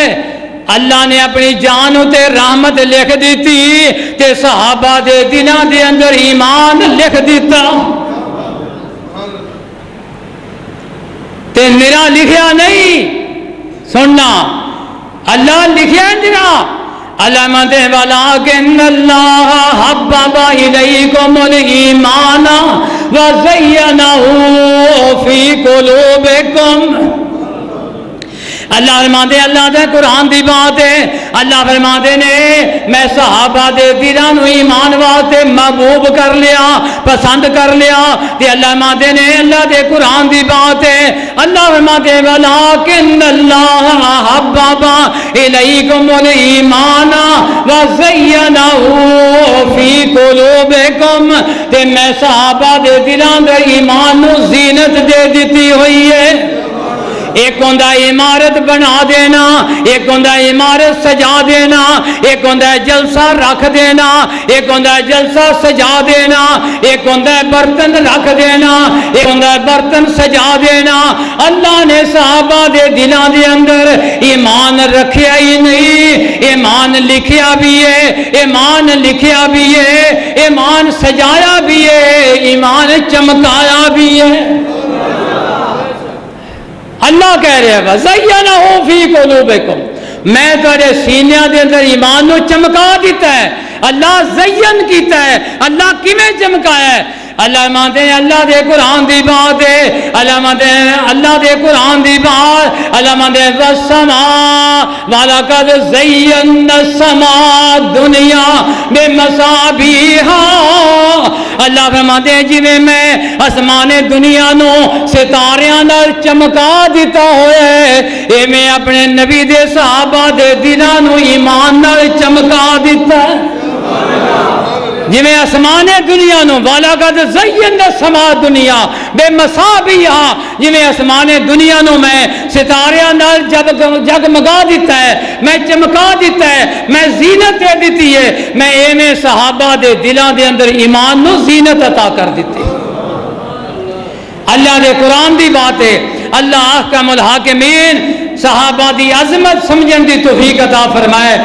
اللہ نے اپنی جان تے رحمت لکھ دیتی، تے صحابہ دے دلاں دے اندر ایمان لکھ دیتا۔ تے میرا لکھیا نہیں، سننا اللہ لکھیا نہیں، علامت ولکن اللہ حبب الیکم الایمان وزینہ فی قلوبکم. اللہ فرماتے ہیں، اللہ دے قرآن دی بات ہے، اللہ فرماتے نے میں صحابہ دے دلاں نوں ایمان واسطے محبوب کر لیا، پسند کر لیا. تے اللہ فرماتے نے اللہ دے قرآن دی بات ہے، اللہ فرماتے ہیں ولکن اللہ حبب الیکم الایمان وزینہ فی قلوبکم. تے میں صحابہ دے دلاں دے ایمان نوں زینت دے دتی ہوئی ہے. ایک ہوندہ عمارت بنا دینا، ایک ہوندہ عمارت سجا دینا، ایک ہوندہ جلسہ رکھ دینا، ایک ہوندہ جلسہ سجا دینا، ایک ہوندہ برتن رکھ دینا، ایک ہوندہ برتن سجا دینا. اللہ نے صحابہ دے دلان دے اندر ایمان رکھیا ہی نہیں، ایمان لکھیا بھی ہے، ایمان لکھیا بھی ہے، ایمان سجایا بھی ہے، ایمان چمکایا بھی ہے. اللہ کہہ رہے ہیں وَزَيَّنَهُ فِي قُلُوبِكُمْ، میں تیرے سینیاں دے اندر ایمان نو چمکا دیتا ہے. اللہ زین کیتا ہے. اللہ کیویں چمکایا ہے؟ اللہ مانتے ہیں اللہ دے قرآن دی بات ہے، اللہ مانتے ہیں اللہ دے قرآن دی بات، اللہ مانتے ہیں وَالسَّمَاءِ وَلَقَدْ زَيَّنَّا السَّمَاءَ الدُّنْيَا بِمَصَابِيحَ. اللہ فرماتے ہیں جی میں آسمان دنیا نو ستاریاں نال چمکا دیتا ہوئے، اے میں اپنے نبی دے صحابہ دے دلاں نو ایمان نال چمکا دیتا ہے. جی میں آسمان دنیا نو وَلَقَدْ زَيَّنَّا السَّمَاءَ الدُّنْيَا بِمَصَابِيحَ، جی میں آسمان دنیا نو میں ستاریاں نال جگمگا دیتا ہے، میں چمکا دیتا ہے، میں زینت دے دیتی ہے. میں ایویں صحابہ دے دلاں دے اندر ایمان نو زینت عطا کر دیتی. اللہ دے قرآن دی بات ہے. اللہ احکم الحاکمین صحابہ دی عظمت سمجھن دی توفیق عطا فرمائے.